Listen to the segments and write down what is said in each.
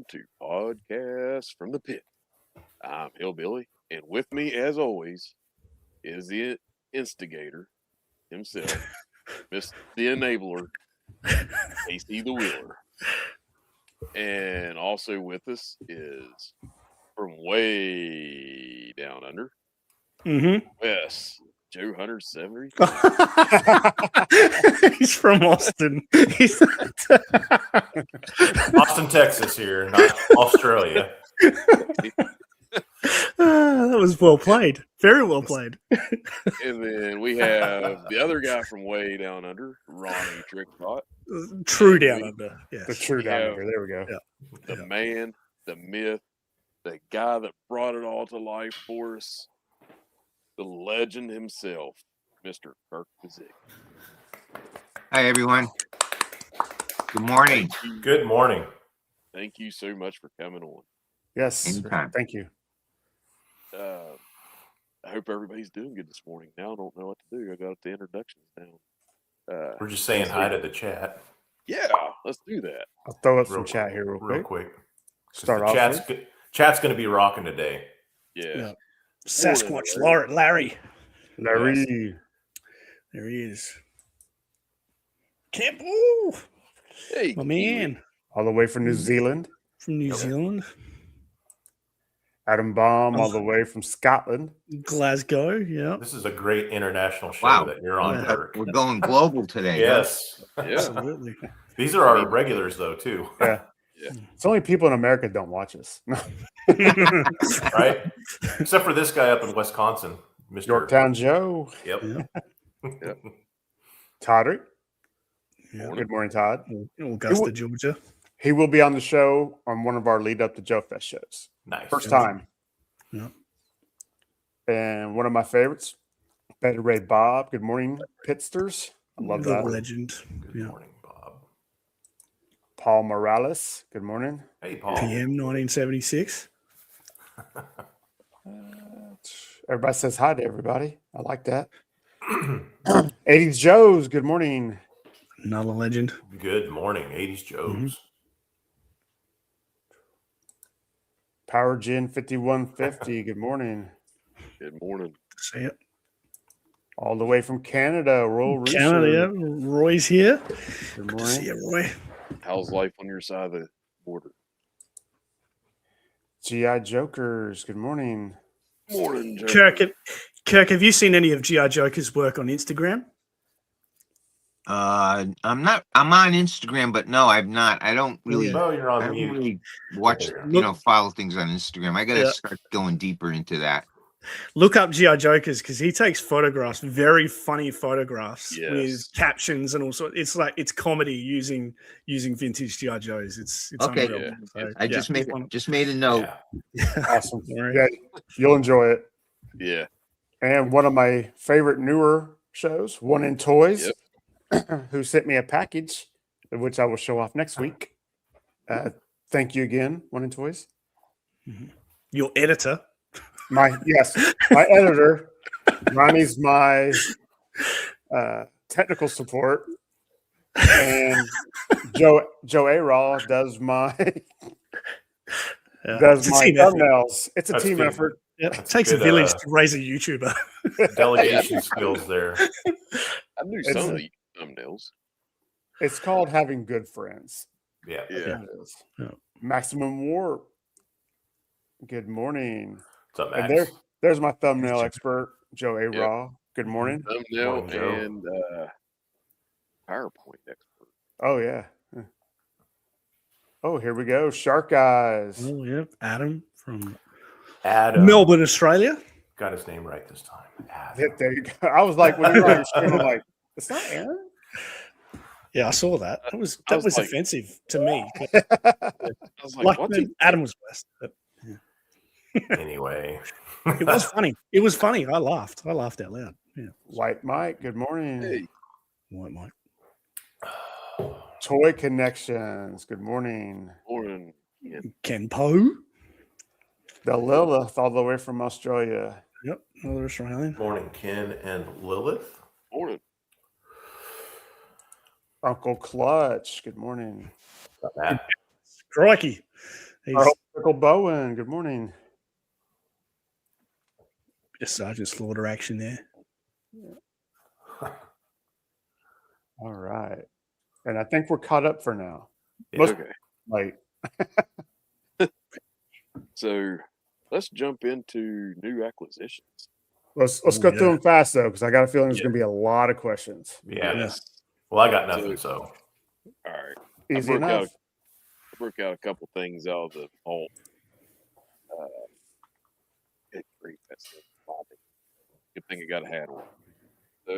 to Podcast from the Pit. I'm Hillbilly, and with me, as always, is the instigator himself, the enabler, AC the Wheeler. And also with us is from way down under, Wes, Joe Hunter 70. He's from Austin. Austin, Texas here, not Australia. That was well played. Very well played. And then we have the other guy from way down under, Ronnie Trickbot. True down under. Yes. The true down under. There we go. Yeah. The man, the myth, the guy that brought it all to life for us, the legend himself, Mr. Kirk Bozigian. Hi, everyone. Good morning. Good morning. Thank you so much for coming on. Yes. Anytime. Thank you. I hope everybody's doing good this morning. Now I don't know what to do. I got the introductions down. We're just saying hi to the chat Yeah, let's do that. I'll throw up some chat here real quick. Start off. Chat's going to be rocking today. Yeah. Sasquatch Larry. Larry. There he is. Campbell. Hey, My man. All the way from New Zealand. From New Zealand. Adam Baum, all the way from Scotland. Glasgow, yeah. This is a great international show Wow. that you're on, Kirk. We're going global today. Yes. Yeah. Absolutely. These are our regulars, though, too. Yeah. Yeah. It's only people in America don't watch us. Right? Except for this guy up in Wisconsin, Mr. Yorktown Joe. Yep. Toddrick. Yeah. Good morning, Todd. Augusta, Georgia. He will be on the show on one of our lead up to Joe Fest shows. Nice. First time. Yeah. And one of my favorites, Betty Ray Bob. Good morning, Pitsters. I love The that. legend. Good Yeah. morning, Bob. Paul Morales. Good morning. Hey, Paul. PM 1976. Everybody says hi to everybody. I like that. 80s Joe's. Good morning. Another legend. Good morning, 80s Joes. Power Gen 5150. Good morning. Good morning. See it. All the way from Canada, Royal Research. Canada, yeah. Roy's here. Good Good to see morning. you, Roy. How's life on your side of the border? GI Jokers. Good morning. Morning, Joe. Kirk, have you seen any of G.I. Joker's work on Instagram? I'm on Instagram, but no, I'm not. I don't really, Oh, you're I on don't mute. really watch, follow things on Instagram. I got to start going deeper into that. Look up G.I. Jokers because he takes photographs, very funny photographs Yes. with captions and all sorts. It's like it's comedy using vintage G.I. Joes. It's Okay. unreal. Yeah. So, I just made a note. Yeah. Awesome. All right. Yeah, you'll enjoy it. Yeah. And one of my favorite newer shows, One in Toys, who sent me a package, which I will show off next week. Thank you again, One in Toys. Your editor. My editor. Ronnie's my technical support, and Joe A-Raw does my It's a team effort. thumbnails. It's a That's team good. effort. Yeah, it That's takes a good, village to raise a YouTuber. Delegation skills there. I knew It's- some of the thumbnails. It's called having good friends. Yeah. Yeah. It is. Yeah. Maximum Warp. Good morning. What's up, And Max? there's my thumbnail expert, Joe A. Raw. Good morning. Thumbnail Morning, Joe. and PowerPoint expert. Oh, yeah. Oh, here we go. Shark Eyes. Oh, yeah. Adam from Adam. Melbourne, Australia. Got his name right this time. Adam. There you go. I was like, when you were on the screen, I'm like, it's not Aaron? Yeah, I saw that. That was like- offensive to me. I was like, Like, what's he? Adam was worse. But Anyway. it was funny. It was funny. I laughed. I laughed out loud. Yeah. White Mike. Good morning. Hey, White Mike. Toy Connections. Good morning. morning. Ken Poe. The Lilith, all the way from Australia. Yep. Another Australian. Morning, Ken and Lilith. Morning. Uncle Clutch. Good morning. Got that. Crikey. He's Michael Bowen. Good morning. just Sergeant Slaughter action there. All right. And I think we're caught up for now. Yeah. Most Okay. late. So let's jump into new acquisitions. Let's Oh, go yeah. through them fast though, because I got a feeling there's Yeah. going to be a lot of questions. Yeah. Yes. Well, I got nothing, so. All right. Easy enough. Broke out a couple things out of the vault. Good grief, that's the body. Good thing I got a hat on. So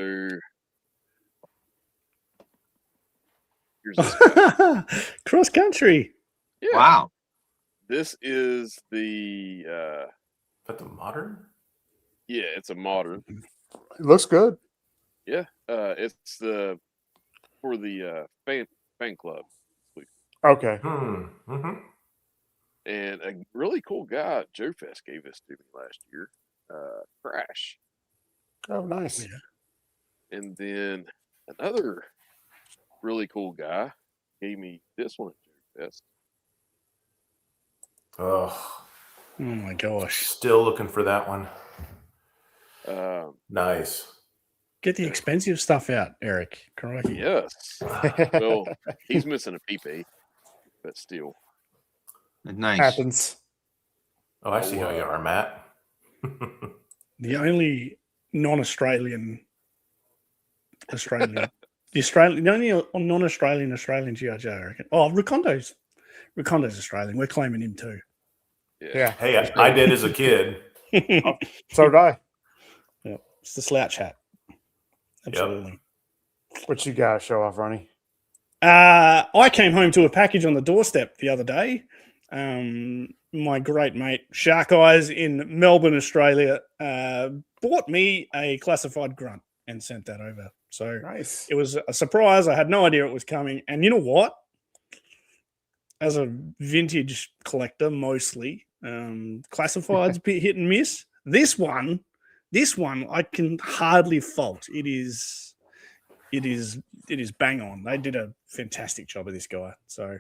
here's this guy. Cross country. Yeah. Wow. This is the Is that the modern? yeah, it's a modern. It looks good. Yeah. It's the for the fan club. Okay. Mm-hmm. And a really cool guy, Joe Fest, gave this to me last year. Crash. Oh, nice. Yeah. And then another really cool guy gave me this one at Joe Fest. Oh, Oh my gosh. still looking for that one. Nice. Get the expensive stuff out, Eric. Crikey. Yes. Well, he's missing a PP, but still. Nice. Happens. Oh, I see how you are, Matt. The only non-Australian the only non-Australian G.I. Joe, I reckon. Oh, Recondo's Australian. We're claiming him too. Yeah. Hey, I did as a kid. So did I. Yeah, it's the slouch hat. Absolutely. What you got to show off, Ronnie? I came home to a package on the doorstep the other day. My great mate Shark Eyes in Melbourne, Australia, bought me a classified grunt and sent that over. So Nice. it was a surprise. I had no idea it was coming. And you know what? As a vintage collector, mostly classifieds a bit hit and miss. This one I can hardly fault. It is bang on. They did a fantastic job of this guy. So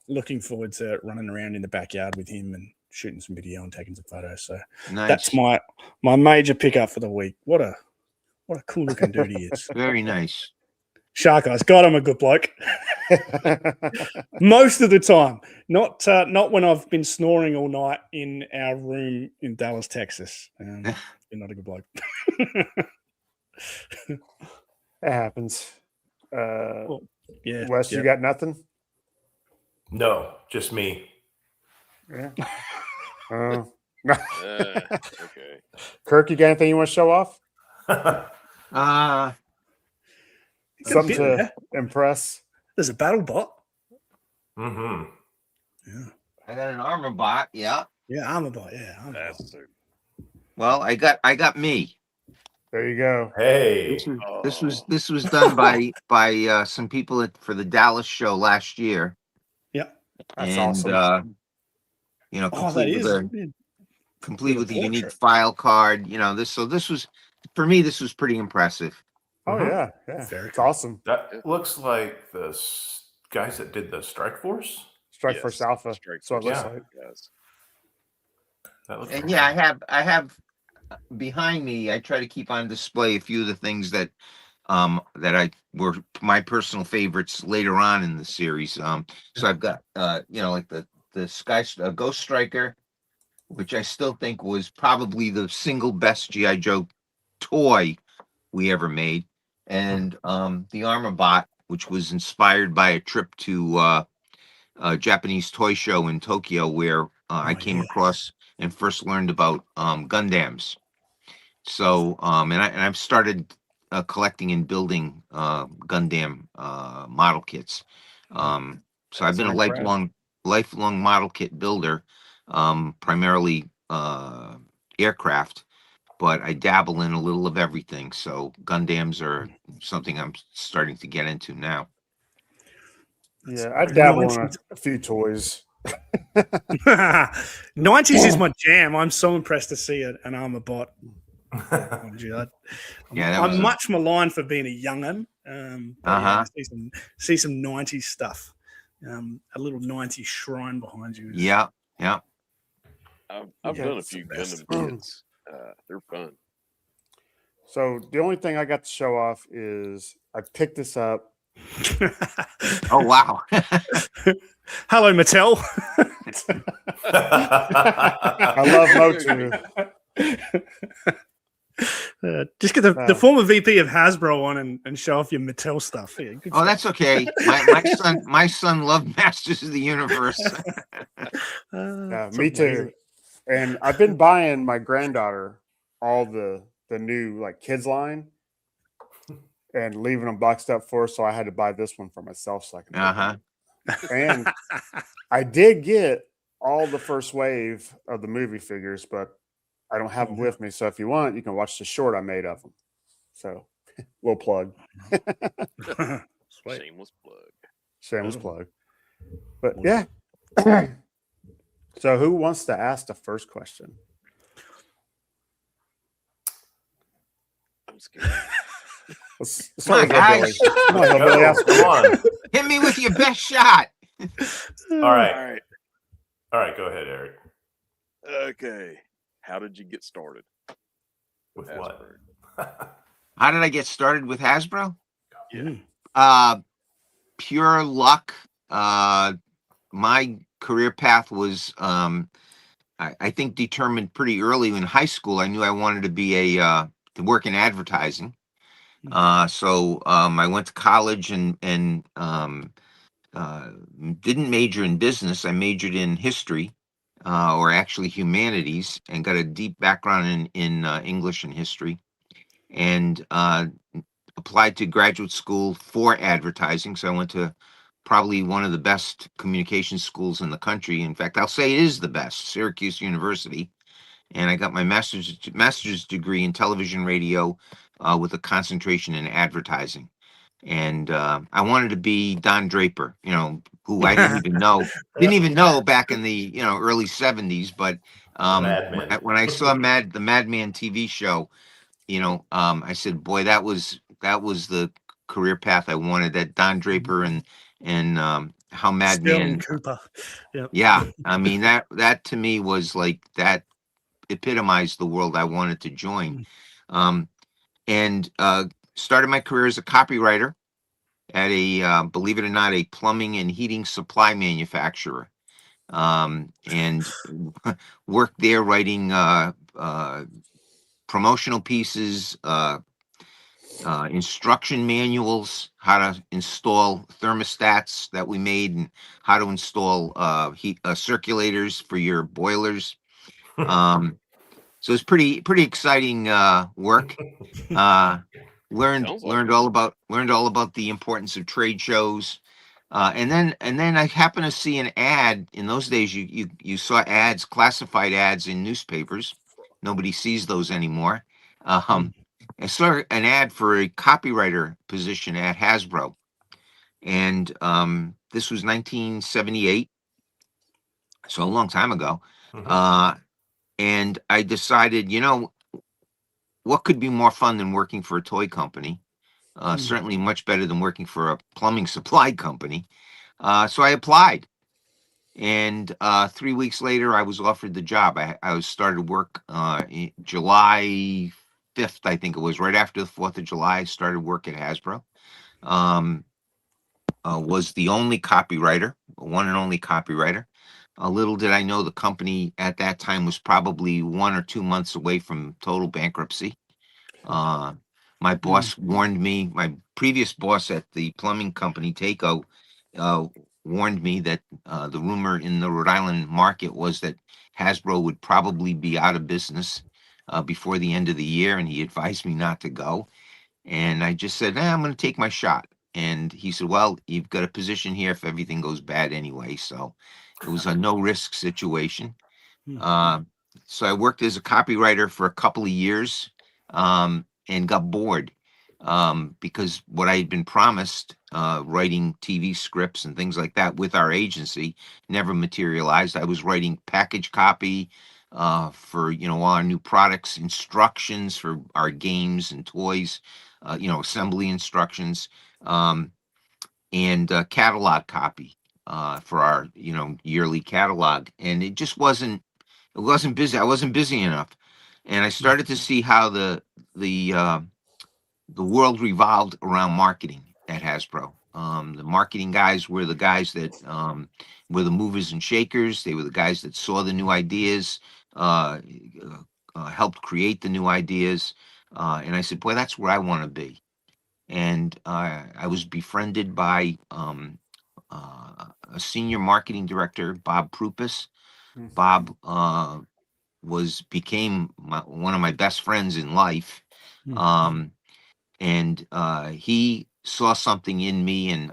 looking forward to running around in the backyard with him and shooting some video and taking some photos. So Nice. that's my major pickup for the week. What a cool looking dude he is. Very nice. Shark Eyes. God, I'm a good bloke. Most of the time. Not when I've been snoring all night in our room in Dallas, Texas. You're not a good bloke. It happens. Yeah. Wes, you got nothing? No, just me. Yeah. Okay. Kirk, you got anything you want to show off? Something to impress? There's a battle bot. Mm-hmm. Yeah. I got an armor bot. Yeah. Yeah, I'm a bot. Yeah. That's so Well, I got me. There you go. Hey. This was done by some people for the Dallas show last year. Yep. That's and awesome. complete with a unique portrait. file card. This was for me. This was pretty impressive. Oh, Mhm. yeah. Very It's cool. awesome. That looks like the guys that did the Strike Force. Strike Yes, Force Alpha. Strike So it looks Force. like. guys. That looks And cool. yeah, I have behind me. I try to keep on display a few of the things that were my personal favorites later on in the series. So I've got like the Ghost Striker, which I still think was probably the single best GI Joe toy we ever made, and the Armor Bot, which was inspired by a trip to a Japanese toy show in Tokyo, where I came across and first learned about Gundams. So I've started collecting and building Gundam model kits. So I've been a lifelong model kit builder, primarily aircraft, but I dabble in a little of everything. So Gundams are something I'm starting to get into now. Yeah, I dabble in a few toys. 90s is my jam. I'm so impressed to see an armor bot. I'm much maligned for being a young'un. See some 90s stuff. a little 90s shrine behind you. Yeah. Yeah. I've Yeah, done a it's the few best. Gundam kits. They're fun. So the only thing I got to show off is I picked this up. Oh, wow. Hello, Mattel. I love Motu. Just get the former VP of Hasbro on and show off your Mattel stuff. Yeah, good Oh, stuff. that's okay. My son loved Masters of the Universe. Yeah, It's me amazing. too. And I've been buying my granddaughter all the new like kids line and leaving them boxed up for her. So I had to buy this one for myself so I can. Uh-huh. And I did get all the first wave of the movie figures, but I don't have them with me. So if you want, you can watch the short I made of them. So little plug. Sweet. Shameless plug. Shameless plug. But yeah. So who wants to ask the first question? I'm scared. Let's Come on, start with Hillbilly. guys. Come on, Hillbilly, Go, ask come on. Hit me with your best shot. All right. All right. All right. Go ahead, Eric. Okay. How did you get started? With Hasbro? what? How did I get started with Hasbro? Yeah. Pure luck. My career path was, I think, determined pretty early in high school. I knew I wanted to be to work in advertising. So I went to college and didn't major in business. I majored in history, or actually humanities, and got a deep background in English and history, and applied to graduate school for advertising. So I went to probably one of the best communication schools in the country. In fact, I'll say it is the best, Syracuse University. And I got my master's degree in television radio with a concentration in advertising. And I wanted to be Don Draper, who I didn't even know back in the early '70s. But Mad Men. when I saw the Madman TV show, I said, boy, that was the career path I wanted. That Don Draper and how Sterling Madman. Cooper. Yep. Yeah, I mean that to me was like that epitomized the world I wanted to join. And started my career as a copywriter at a believe it or not, a plumbing and heating supply manufacturer, and worked there writing promotional pieces, instruction manuals, how to install thermostats that we made, and how to install heat circulators for your boilers. So it's pretty exciting work. Learned Sounds like all about the importance of trade shows. And then I happened to see an ad. In those days, you saw ads, classified ads in newspapers. Nobody sees those anymore. I saw an ad for a copywriter position at Hasbro, and this was 1978, so a long time ago. And I decided, what could be more fun than working for a toy company? Certainly much better than working for a plumbing supply company. So I applied. And 3 weeks later, I was offered the job. I was started work in July 5th, I think it was, right after the 4th of July. I started work at Hasbro. Was the only copywriter, one and only copywriter. Little did I know the company at that time was probably 1 or 2 months away from total bankruptcy. My boss warned me, my previous boss at the plumbing company, Taco, warned me that the rumor in the Rhode Island market was that Hasbro would probably be out of business before the end of the year, and he advised me not to go. And I just said, I'm going to take my shot. And he said, well, you've got a position here if everything goes bad anyway. So it was a no-risk situation. So I worked as a copywriter for a couple of years, and got bored because what I had been promised, writing TV scripts and things like that with our agency, never materialized. I was writing package copy for all our new products, instructions for our games and toys, assembly instructions, and catalog copy. for our yearly catalog, and it just wasn't busy. I wasn't busy enough, and I started to see how the world revolved around marketing at Hasbro. The marketing guys were the guys that were the movers and shakers. They were the guys that saw the new ideas, uh, helped create the new ideas. And I said, boy, that's where I want to be. And I was befriended by a senior marketing director, Bob Prupus. Mhm. Bob became one of my best friends in life. Mhm. And he saw something in me, and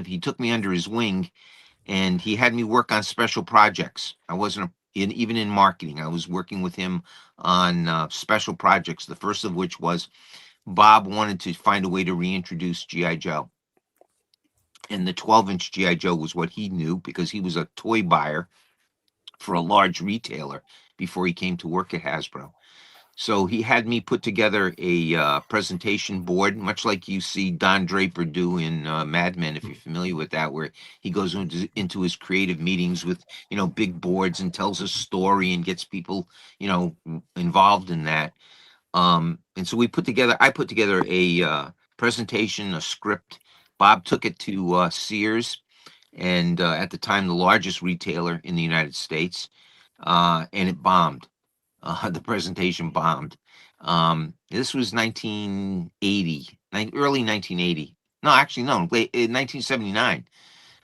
he took me under his wing, and he had me work on special projects. I wasn't even in marketing. I was working with him on special projects. The first of which was Bob wanted to find a way to reintroduce GI Joe, and the 12-inch GI Joe was what he knew because he was a toy buyer for a large retailer before he came to work at Hasbro. So he had me put together a presentation board, much like you see Don Draper do in Mad Men, if you're familiar with that, where he goes into his creative meetings with, big boards and tells a story and gets people, involved in that. And so I put together a presentation, a script. Bob took it to Sears, and at the time, the largest retailer in the United States, and it bombed. The presentation bombed. This was 1980, early 1980. No, actually, no, late 1979.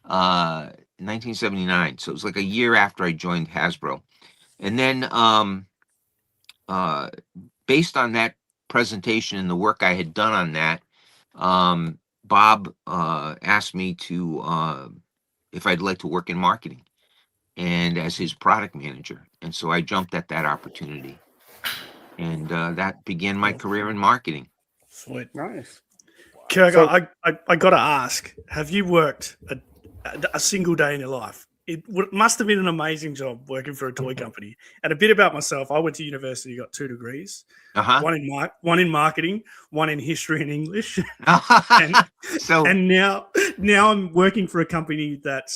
1979. So it was like a year after I joined Hasbro. And then, uh, based on that presentation and the work I had done on that, Bob asked me if I'd like to work in marketing and as his product manager. And so I jumped at that opportunity. And that began my career in marketing. Sweet. Nice. Kirk, So- I got to ask, have you worked a single day in your life? It must have been an amazing job working for a toy company. And a bit about myself, I went to university, got 2 degrees, Uh-huh. one in marketing, one in history and English. So And now I'm working for a company that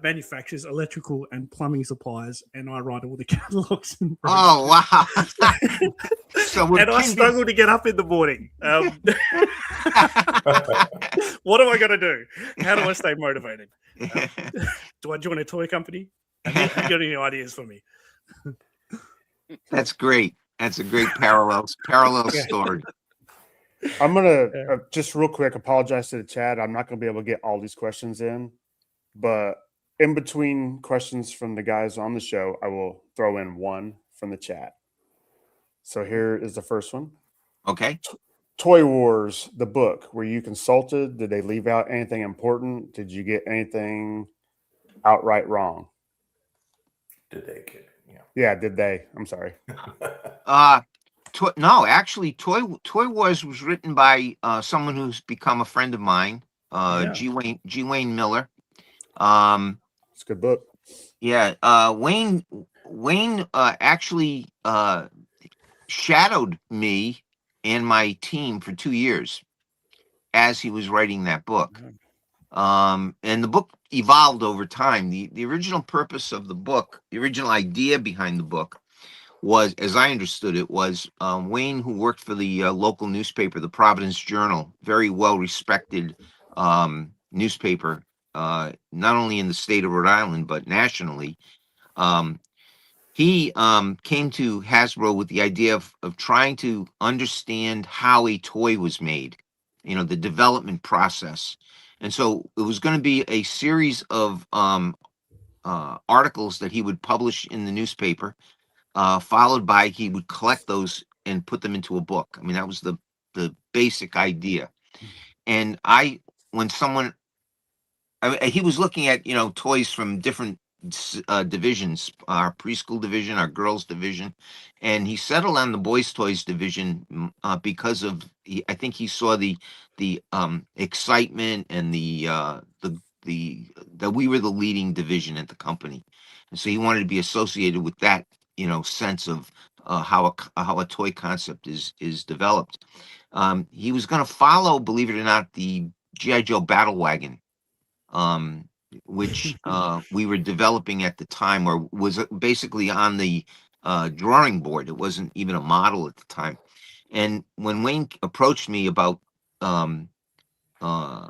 manufactures electrical and plumbing supplies, and I write all the catalogs. oh wow. So we're and I struggle to get up in the morning. What am I going to do? How do I stay motivated? Do I join a toy company? Have you got any ideas for me? That's great. That's a great parallel Yeah. story. I'm gonna just real quick apologize to the chat. I'm not gonna be able to get all these questions in, but in between questions from the guys on the show, I will throw in one from the chat. So here is the first one. Okay. Toy Wars, the book. Were you consulted? Did they leave out anything important? Did you get anything outright wrong? Did they kid? Yeah. Yeah, did they? I'm sorry. No, actually, Toy Wars was written by someone who's become a friend of mine, Yeah. G. Wayne Miller. It's a good book. Yeah, Wayne actually shadowed me and my team for 2 years as he was writing that book. And the book evolved over time. The original purpose of the book, the original idea behind the book was, as I understood it, was Wayne, who worked for the local newspaper, the Providence Journal, very well respected newspaper, not only in the state of Rhode Island, but nationally. He came to Hasbro with the idea of trying to understand how a toy was made, the development process. And so it was going to be a series of articles that he would publish in the newspaper, followed by he would collect those and put them into a book. I mean, that was the basic idea. And he was looking at, toys from different divisions, our preschool division, our girls division, and he settled on the boys toys division because of I think he saw the excitement and that we were the leading division at the company, and so he wanted to be associated with that sense of how a toy concept is developed. He was going to follow, believe it or not, the GI Joe Battle Wagon which we were developing at the time, or was basically on the drawing board. It wasn't even a model at the time. And when Wayne approached me about, well,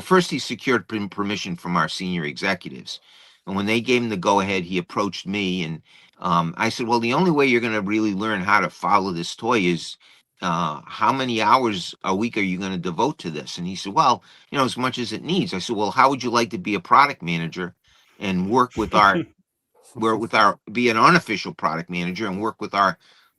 first he secured permission from our senior executives. And when they gave him the go ahead, he approached me, and I said, well, the only way you're going to really learn how to follow this toy is how many hours a week are you going to devote to this? And he said, well, as much as it needs. I said, well, how would you like to be a product manager and work with our be an unofficial product manager and work with our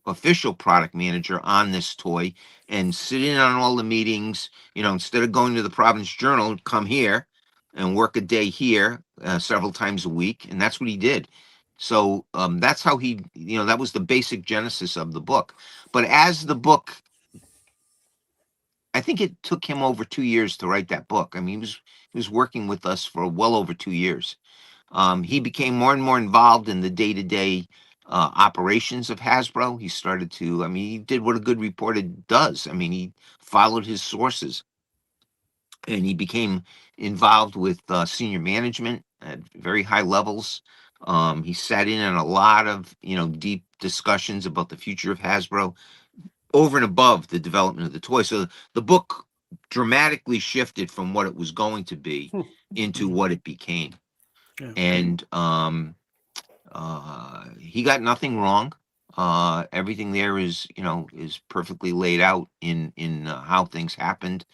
official product manager on this toy and sit in on all the meetings, instead of going to the Providence Journal, come here and work a day here several times a week. And that's what he did. So that's how he, that was the basic genesis of the book. But as the book, I think it took him over 2 years to write that book. I mean, he was working with us for well over 2 years. He became more and more involved in the day-to-day operations of Hasbro. He started to, he did what a good reporter does. He followed his sources, and he became involved with senior management at very high levels. He sat in on a lot of, deep discussions about the future of Hasbro over and above the development of the toy. So the book dramatically shifted from what it was going to be into what it became. Yeah. And he got nothing wrong. Everything there is perfectly laid out in how things happened.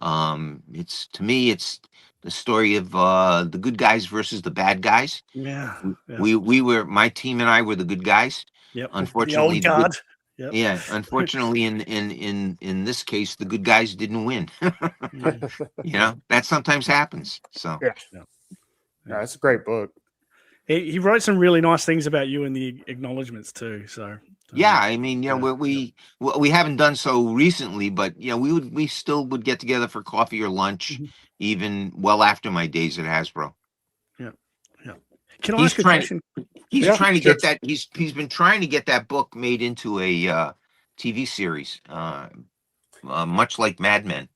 It's, to me, it's the story of the good guys versus the bad guys. Yeah. We were, my team and I were the good guys. Yep. Unfortunately, the old guard. Yep. yeah. Unfortunately, in this case, the good guys didn't win. That sometimes happens. So Yeah, it's a great book. He wrote some really nice things about you in the acknowledgements too. So yeah, we haven't done so recently, but we still would get together for coffee or lunch, even well after my days at Hasbro. Yeah. Can I ask a question? He's trying to get that. He's been trying to get that book made into a TV series, much like Mad Men.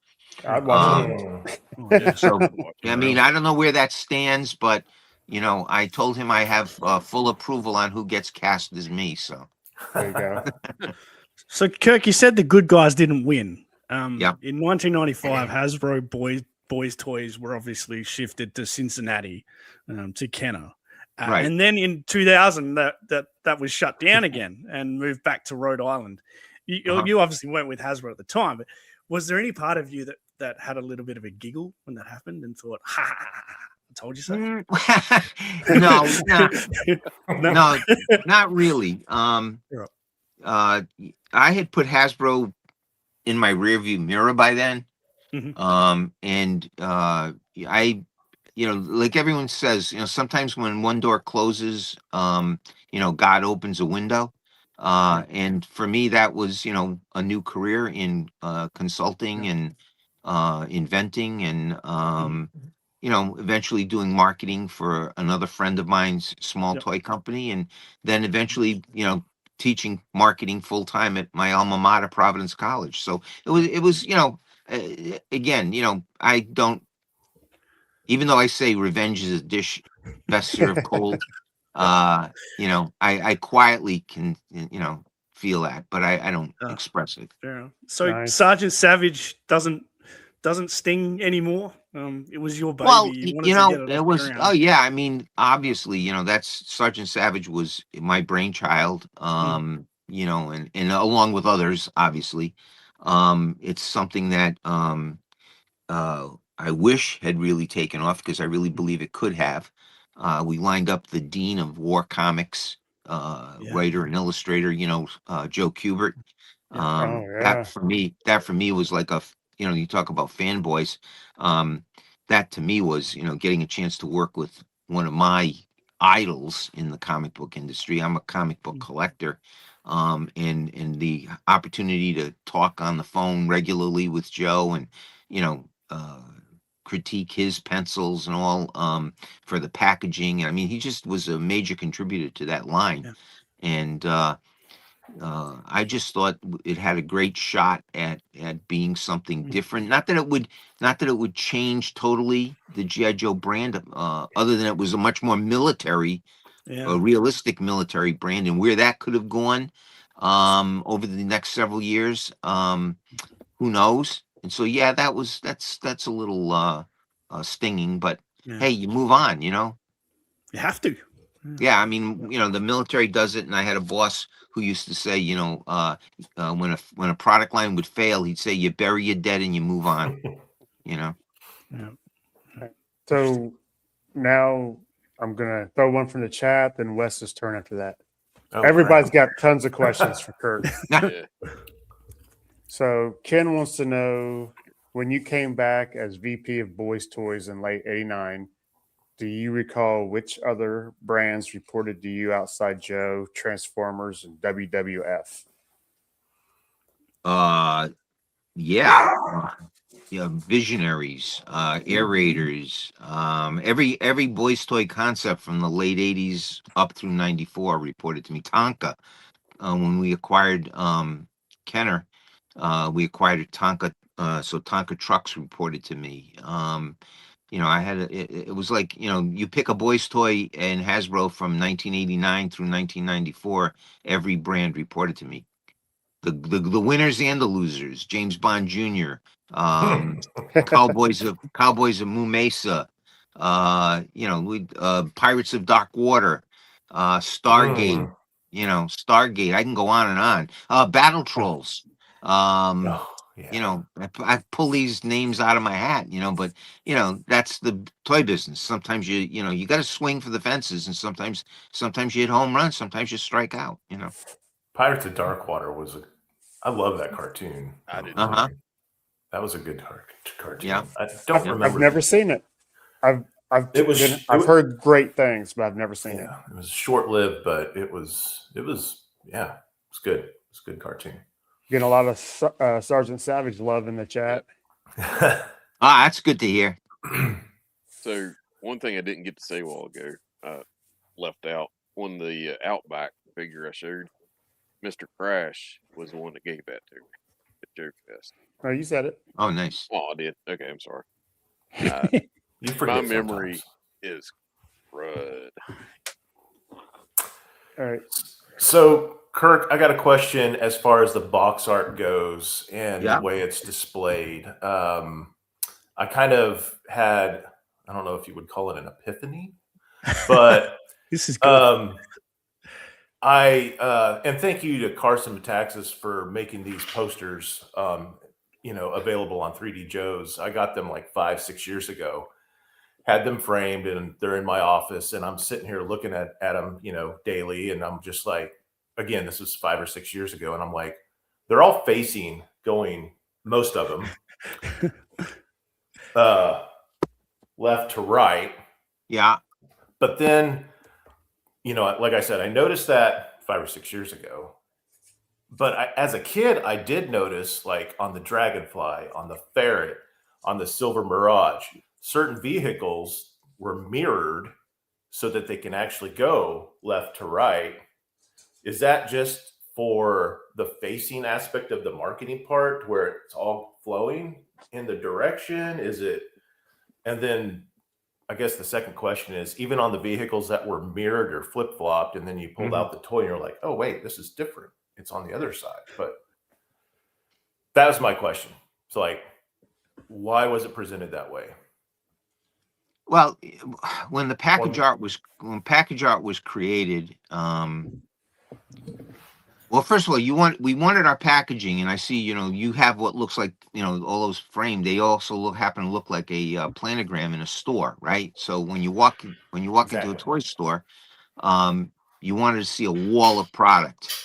I'd watch it. So I don't know where that stands, but I told him I have full approval on who gets cast as me. So there you go. So Kirk, you said the good guys didn't win. Yeah. In 1995, Hasbro boys toys were obviously shifted to Cincinnati, to Kenner. Right. And then in 2000, that was shut down again and moved back to Rhode Island. You obviously weren't with Hasbro at the time, but was there any part of you that had a little bit of a giggle when that happened and thought, ha, I told you so? No, not really. I had put Hasbro in my rearview mirror by then. And I, like everyone says, sometimes when one door closes, God opens a window. And for me, that was, a new career in consulting and inventing and, eventually doing marketing for another friend of mine's small toy company. And then eventually, teaching marketing full time at my alma mater, Providence College. So it was, again, I don't, even though I say revenge is a dish best served cold, I quietly can, feel that, but I don't express it. Yeah. So Nice. Sergeant Savage doesn't sting anymore. It was your baby. Well, You wanted to get it it off was. the ground. Oh yeah, obviously, that's Sergeant Savage was my brainchild. And along with others, obviously, it's something that I wish had really taken off because I really believe it could have. We lined up the dean of War Comics, writer and illustrator, Joe Kubert. That for me was like you talk about fanboys. That to me was, getting a chance to work with one of my idols in the comic book industry. I'm a comic book collector. And the opportunity to talk on the phone regularly with Joe and, critique his pencils and all, for the packaging. He just was a major contributor to that line. And, I just thought it had a great shot at being something different. Not that it would change totally the GI Joe brand, other than it was a much more military, Yeah. a realistic military brand, and where that could have gone over the next several years, who knows? And so yeah, that's a little stinging, but Yeah. hey, you move on, you know. You have to. Yeah, I mean, you know, the military does it, and I had a boss who used to say, you know, when a product line would fail, he'd say, "You bury your dead and you move on." You know. Yeah. So now I'm gonna throw one from the chat, then Wes's turn after that. Oh, Everybody's crap. got tons of questions for Kirk. Yeah. So Ken wants to know, when you came back as VP of Boys Toys in late '89, do you recall which other brands reported to you outside Joe, Transformers, and WWF? Yeah. Yeah, Visionaries, Air Raiders, every boys toy concept from the late '80s up through '94 reported to me. Tonka, when we acquired Kenner, we acquired Tonka, so Tonka trucks reported to me. You know, I had it was like, you know, you pick a boys toy and Hasbro from 1989 through 1994, every brand reported to me. The winners and the losers, James Bond Jr., Cowboys of Moo Mesa, you know, Pirates of Dark Water, Stargate, you know, Stargate. I can go on and on. Battle Trolls. Oh, yeah. You know, I pull these names out of my hat, you know, but you know, that's the toy business. Sometimes you know, you got to swing for the fences, and sometimes you hit home runs, sometimes you strike out, you know. Pirates of Darkwater I love that cartoon. I did Uh-huh. too. That was a good cartoon. Yeah. I don't remember. I've never seen it. I've heard great things, but I've never seen it. Yeah, it was short lived, but it was yeah, it's good. It's a good cartoon. Getting a lot of Sergeant Savage love in the chat. That's good to hear. So one thing I didn't get to say a while ago, left out on the Outback figure I showed. Mr. Crash was the one that gave that to me at Joe Fest. Oh, you said it. Oh, nice. Oh, I did. Okay, I'm sorry. You forget My memory sometimes. is crud. All right. So, Kirk, I got a question as far as the box art goes and Yeah. the way it's displayed. I kind of had, I don't know if you would call it an epiphany, but This is good. and thank you to Carson Metaxas for making these posters, you know, available on 3D Joe's. I got them like 5-6 years ago, had them framed, and they're in my office, and I'm sitting here looking at them, you know, daily. And I'm just like, again, this was 5 or 6 years ago. And I'm like, they're all facing going, most of them, left to right. Yeah. But then, you know, like I said, I noticed that 5 or 6 years ago. But as a kid, I did notice, like on the Dragonfly, on the Ferret, on the Silver Mirage, certain vehicles were mirrored so that they can actually go left to right. Is that just for the facing aspect of the marketing part where it's all flowing in the direction? Is it? And then I guess the second question is, even on the vehicles that were mirrored or flip-flopped, and then you pulled out the toy and you're like, oh, wait, this is different. It's on the other side. But that was my question. So, like, why was it presented that way? Well, when package art was created, well, first of all, we wanted our packaging, and I see, you know, you have what looks like, you know, all those framed. They also happen to look like a planogram in a store, right? So when you walk into a toy store, you wanted to see a wall of product.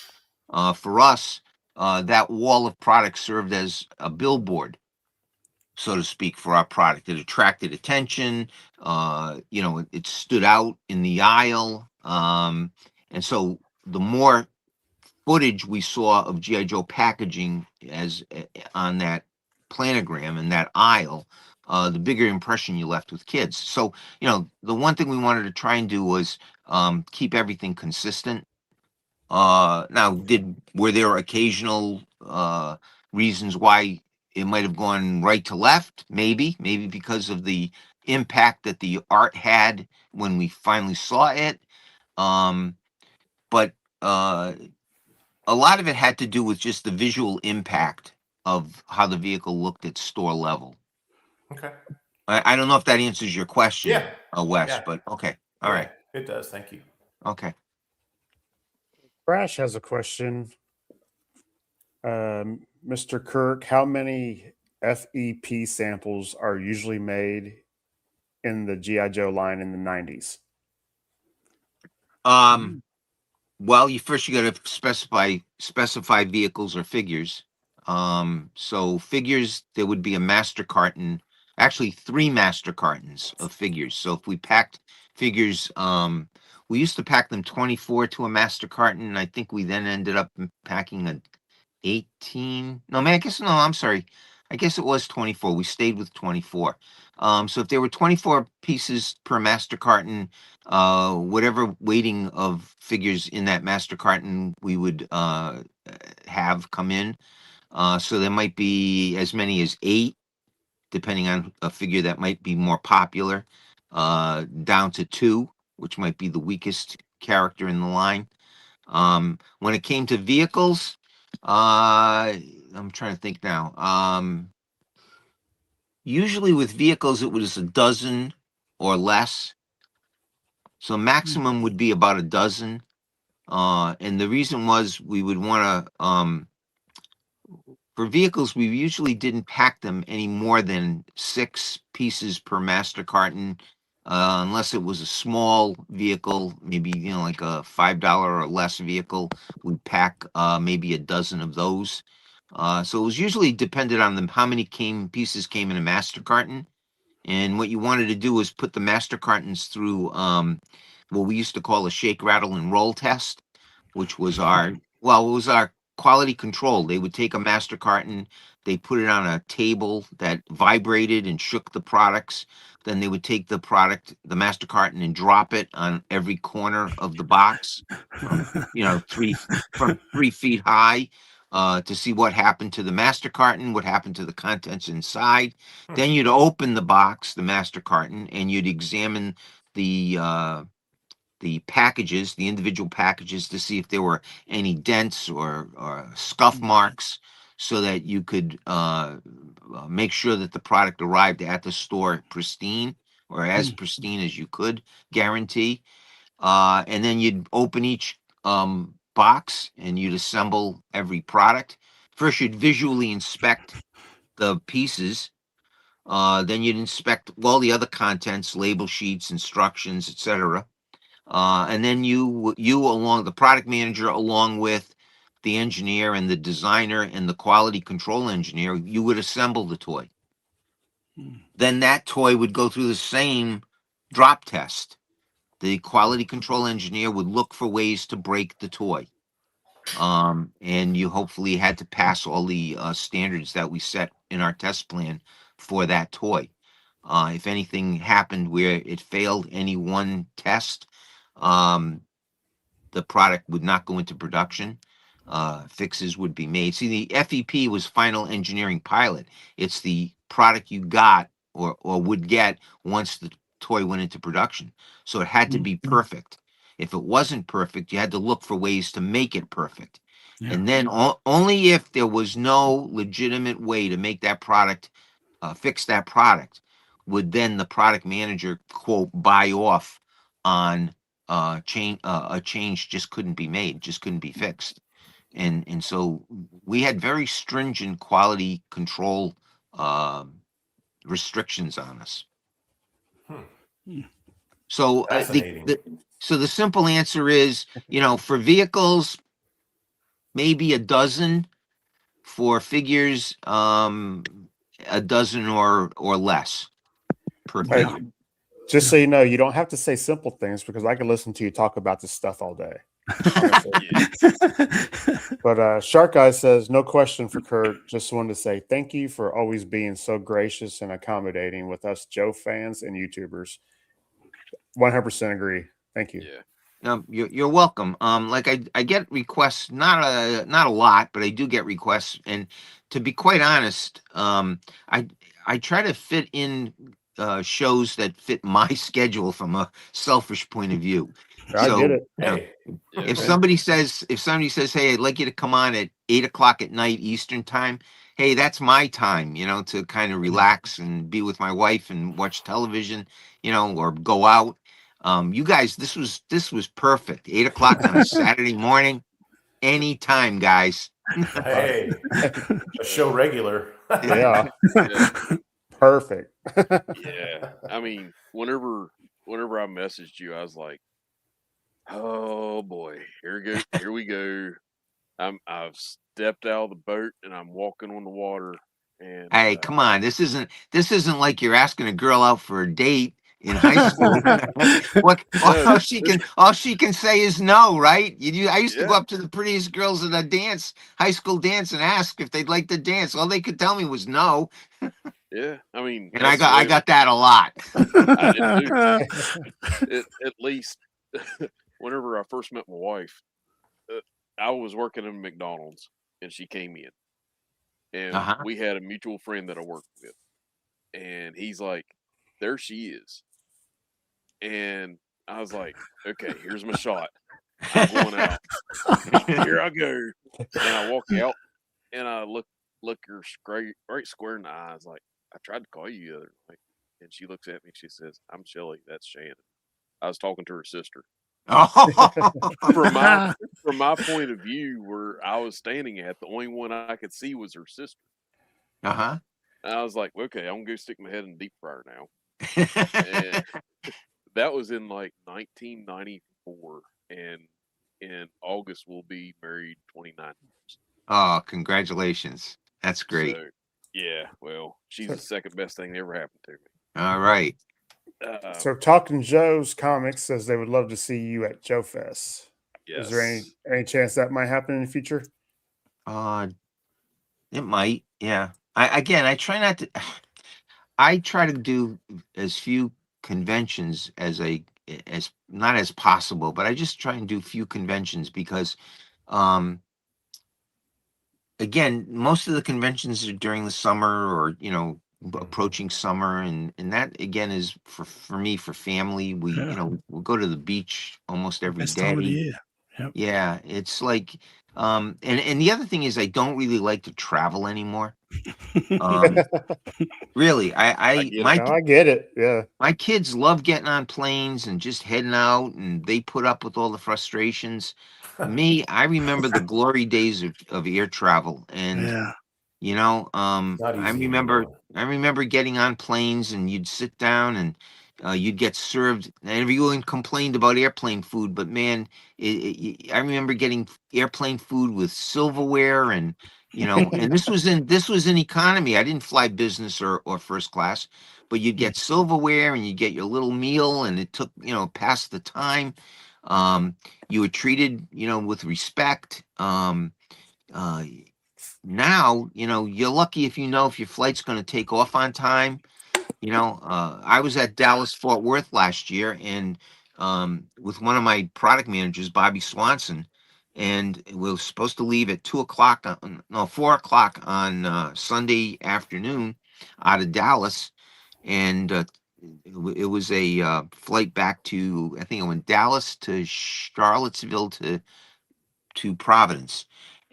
For us, that wall of product served as a billboard, so to speak, for our product. It attracted attention. You know, it stood out in the aisle, and so the more footage we saw of GI Joe packaging as on that planogram in that aisle, the bigger impression you left with kids. So, you know, the one thing we wanted to try and do was keep everything consistent. Now, were there occasional reasons why it might have gone right to left? Maybe because of the impact that the art had when we finally saw it. But a lot of it had to do with just the visual impact of how the vehicle looked at store level. Okay. I don't know if that answers your question, Yeah. Wes, Yeah. but okay. All Yeah, right. it does. Thank you. Okay. Crash has a question. Mr. Kirk, how many FEP samples are usually made in the G.I. Joe line in the 90s? Well, you got to specify vehicles or figures. So figures, there would be a master carton, actually 3 master cartons of figures. So if we packed figures, we used to pack them 24 to a master carton, and I think we then ended up packing a 18. No, man, I'm sorry. I guess it was 24. We stayed with 24. So if there were 24 pieces per master carton, whatever weighting of figures in that master carton we would have come in. So there might be as many as 8, depending on a figure that might be more popular, down to 2, which might be the weakest character in the line. When it came to vehicles, I'm trying to think now. Usually with vehicles, it was a dozen or less. So maximum would be about a dozen. And the reason was we would want to, for vehicles, we usually didn't pack them any more than 6 pieces per master carton, unless it was a small vehicle, maybe, like a $5 or less vehicle, we'd pack maybe a dozen of those. So it was usually dependent on how many pieces came in a master carton. And what you wanted to do was put the master cartons through what we used to call a shake, rattle, and roll test, which was it was our quality control. They would take a master carton, they put it on a table that vibrated and shook the products. Then they would take the master carton, and drop it on every corner of the box from 3 feet high, to see what happened to the master carton, what happened to the contents inside. Then you'd open the box, the master carton, and you'd examine the packages, the individual packages, to see if there were any dents or scuff marks, so that you could make sure that the product arrived at the store pristine, or as pristine as you could guarantee. And then you'd open each box, and you'd assemble every product. First, you'd visually inspect the pieces. Then you'd inspect all the other contents, label sheets, instructions, etc. And then the product manager, along with the engineer and the designer and the quality control engineer, you would assemble the toy. Then that toy would go through the same drop test. The quality control engineer would look for ways to break the toy. And you hopefully had to pass all the standards that we set in our test plan for that toy. If anything happened where it failed any one test, the product would not go into production. Fixes would be made. See, the FEP was final engineering pilot. It's the product you got or would get once the toy went into production. So it had to be perfect. If it wasn't perfect, you had to look for ways to make it perfect. Yeah. And then only if there was no legitimate way to make that product, fix that product, would then the product manager, quote, buy off on a change just couldn't be made, just couldn't be fixed. And so we had very stringent quality control restrictions on us. So Fascinating. the simple answer is, for vehicles, maybe a dozen. For figures, a dozen or less per Hey, figure. just so you know, you don't have to say simple things, because I can listen to you talk about this stuff all day. Honestly. But Shark Eye says, no question for Kurt. Just wanted to say thank you for always being so gracious and accommodating with us Joe fans and YouTubers. 100% agree. Thank you. Yeah. You're welcome. Like I get requests, not a lot, but I do get requests. And to be quite honest, I try to fit in shows that fit my schedule from a selfish point of view. I get So, it. Hey, Yeah. if somebody says, hey, I'd like you to come on at 8 o'clock at night Eastern time, hey, that's my time, to kind of relax and be with my wife and watch television, or go out. You guys, this was perfect. 8 o'clock on a Saturday morning, anytime, guys. hey, a show regular. Yeah. Yeah. Perfect. Yeah. I mean, whenever I messaged you, I was like, oh boy, here we go. I've stepped out of the boat and I'm walking on the water. And Hey, come on. This isn't like you're asking a girl out for a date in high school. What No, all she can say is no, right? I used to go yeah, up to the prettiest girls at a high school dance, and ask if they'd like to dance. All they could tell me was no. yeah. I mean, And that's the I way got that a lot. I did too. At least whenever I first met my wife, I was working in McDonald's and she came in, and Uh-huh. we had a mutual friend that I worked with, and he's like, "There she is," and I was like, "Okay, here's my shot. I'm going out. Here I go," and I walk out and I look her straight right square in the eyes, like, "I tried to call you the other night," and she looks at me. She says, "I'm Shelly. That's Shannon." I was talking to her sister. From my from my point of view, where I was standing at, the only one I could see was her sister. Uh-huh. And I was like, okay, I'm gonna go stick my head in the deep fryer now. And that was in like 1994, and in August we'll be married 29 years. Oh, congratulations. That's great. So, yeah, well, she's the second best thing that ever happened to me. All right. So Talking Joe's Comics says they would love to see you at Joe Fest. Yes. Is there any chance that might happen in the future? It might. Yeah. I try not to. I try to do as few conventions as not as possible, but I just try and do few conventions because, again, most of the conventions are during the summer or approaching summer, and that again is for me, for family. We'll go to the beach almost every Best time of the day. year. Yep. Yeah, it's like, and the other thing is I don't really like to travel anymore. Really, I get my it. I get it. Yeah. my kids love getting on planes and just heading out, and they put up with all the frustrations. Me, I remember the glory days of air travel, and Yeah. Not I easy remember anymore. getting on planes, and you'd sit down and you'd get served. And everyone complained about airplane food, but man, I remember getting airplane food with silverware, and and this was in economy. I didn't fly business or first class, but you'd get silverware and you get your little meal, and it took past the time. You were treated with respect. Uh, Now, you're lucky if if your flight's going to take off on time. I was at Dallas Fort Worth last year, and with one of my product managers, Bobby Swanson, and we were supposed to leave at 2 o'clock, 4 o'clock on Sunday afternoon out of Dallas, and it was a flight back to, I think it went Dallas to Charlottesville to Providence.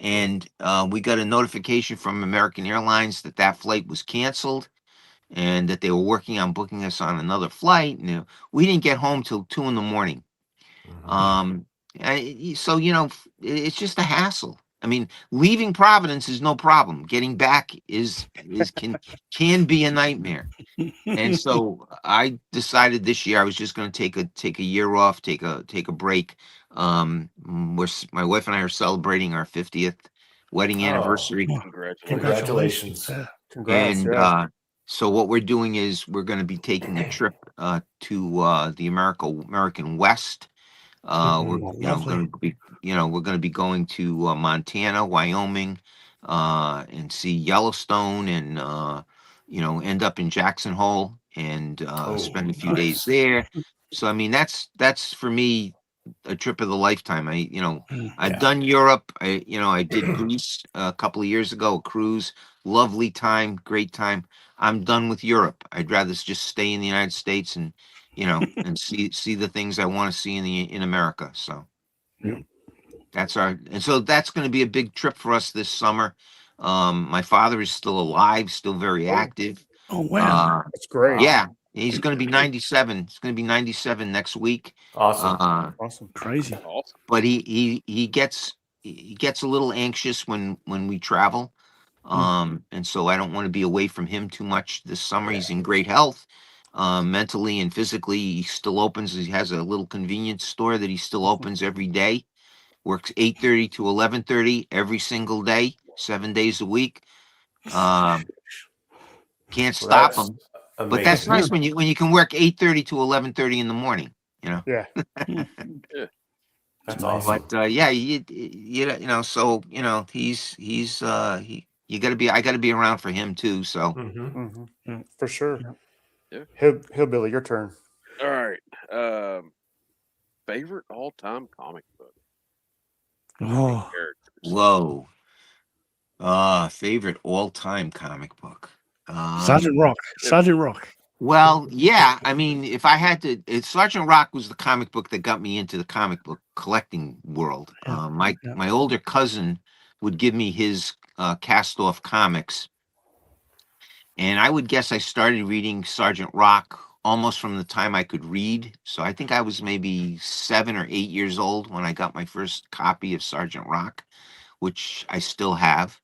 And we got a notification from American Airlines that flight was canceled and that they were working on booking us on another flight. And we didn't get home till 2 in the morning. So, it's just a hassle. I mean, leaving Providence is no problem. Getting back can be a nightmare. And so I decided this year I was just going to take a year off, take a break. My wife and I are celebrating our 50th wedding anniversary, Congratulations. Yeah. Congrats. and Yeah. so what we're doing is we're going to be taking a trip to the American West. We're Lovely. we're going to be going to Montana, Wyoming, and see Yellowstone, and end up in Jackson Hole and spend a few days nice. there. So I mean, that's for me a trip of the lifetime. I've Yeah. done Europe. I did Greece a couple of years ago, a cruise, lovely time, great time. I'm done with Europe. I'd rather just stay in the United States and, and see the things I want to see in America. So Yeah. so that's going to be a big trip for us this summer. My father is still alive, still very active. Oh wow. That's great. Yeah, he's going to be 97. He's going to be 97 next week. Awesome. Awesome. Crazy. Awesome. But he gets a little anxious when we travel. And so I don't want to be away from him too much this summer. He's in great health, mentally and physically. He still opens. He has a little convenience store that he still opens every day. Works 8:30 to 11:30 every single day, 7 days a week. Can't stop That's him. But that's amazing. nice when you can work 8:30 to 11:30 in the morning. Yeah. That's awesome. But yeah, so he's I got to be around for him too. So For sure. Yeah. Hillbilly, your turn. All right. Favorite all-time comic book Oh, characters. whoa, favorite all-time comic book. Sergeant Rock. Sergeant Rock. Well, yeah. I mean, if I had to, Sergeant Rock was the comic book that got me into the comic book collecting world. Yeah, My older cousin would give me his cast-off comics, and I would guess I started reading Sergeant Rock almost from the time I could read. So I think I was maybe 7 or 8 years old when I got my first copy of Sergeant Rock, which I still have.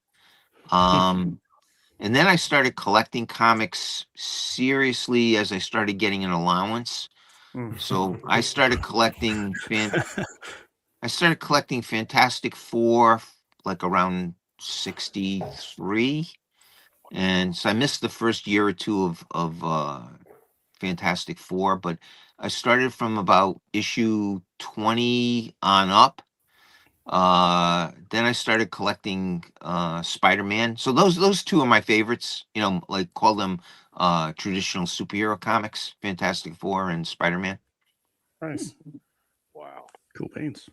And then I started collecting comics seriously as I started getting an allowance. So I started collecting Fantastic Four like around 63. And so I missed the first year or two of Fantastic Four, but I started from about issue 20 on up. Then I started collecting Spider-Man. So those two are my favorites. Like call them traditional superhero comics: Fantastic Four and Spider-Man. Nice. Wow. Cool beans.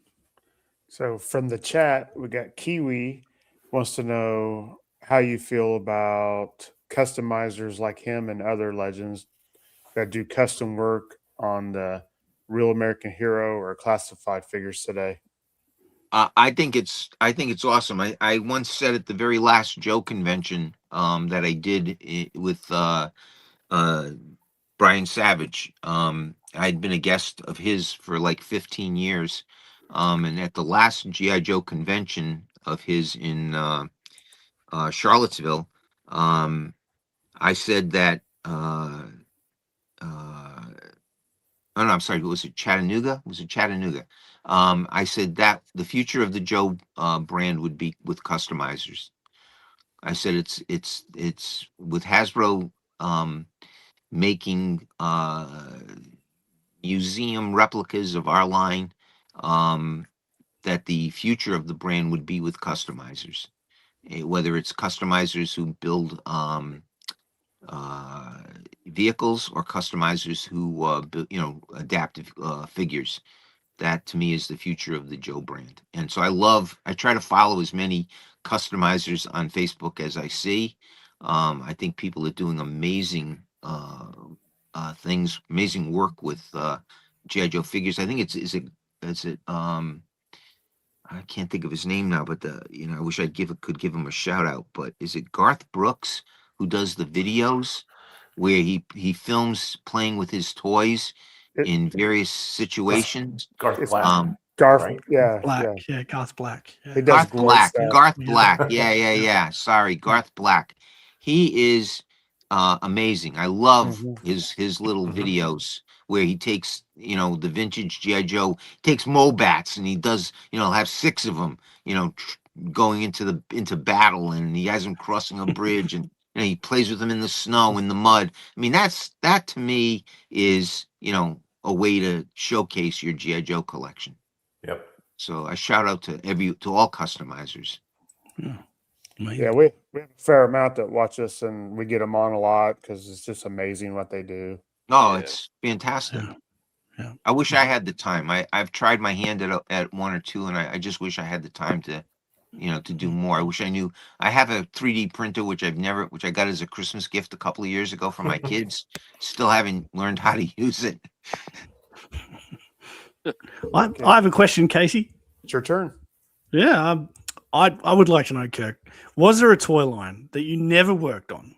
So from the chat, we got Kiwi wants to know how you feel about customizers like him and other legends that do custom work on the real American hero or classified figures today. I think it's awesome. I once said at the very last Joe convention that I did with Brian Savage. I'd been a guest of his for like 15 years. And at the last G.I. Joe convention of his in Charlottesville, I said that oh no, I'm sorry. Was it Chattanooga? I said that the future of the Joe brand would be with customizers. I said it's with Hasbro making museum replicas of our line, that the future of the brand would be with customizers. Whether it's customizers who build vehicles or customizers who adapt figures. That to me is the future of the Joe brand. And so I try to follow as many customizers on Facebook as I see. I think people are doing amazing things, amazing work with G.I. Joe figures. I think is it I can't think of his name now, but I wish could give him a shout out. But is it Garth Brooks who does the videos where he films playing with his toys in various situations? Garth Black. Garth, right? yeah, Black. yeah. Yeah, Garth Black. Yeah. He does great stuff. Garth Yeah. Black. Yeah. Sorry, Garth Black. He is amazing. I love his little videos where he takes, the vintage G.I. Joe, takes Mobats and he does, have 6 of them, going into battle, and he has them crossing a bridge, and he plays with them in the snow, in the mud. I mean, that to me is, a way to showcase your G.I. Joe collection. Yep. So I shout out to all customizers. Yeah, we have a fair amount that watch us, and we get them on a lot because it's just amazing what they do. Oh, Yeah. it's fantastic. I wish I had the time. I've tried my hand at one or two, and I just wish I had the time to, to do more. I wish I knew. I have a 3D printer which I got as a Christmas gift a couple of years ago for my kids. Still haven't learned how to use it. I have a question, Casey. It's your turn. Yeah, I would like to know, Kirk. Was there a toy line that you never worked on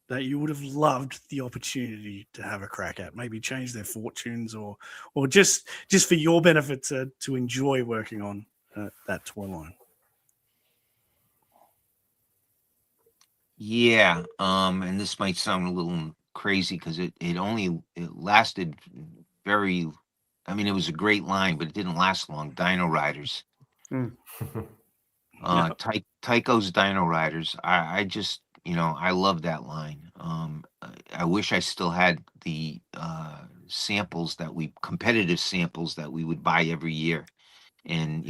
that you would have loved the opportunity to have a crack at? Maybe change their fortunes, or just for your benefit to enjoy working on that toy line. Yeah. And this might sound a little crazy because it lasted very. I mean, it was a great line, but it didn't last long. Dino Riders. Tycho's Dino Riders. I just, I love that line. I wish I still had the competitive samples that we would buy every year, and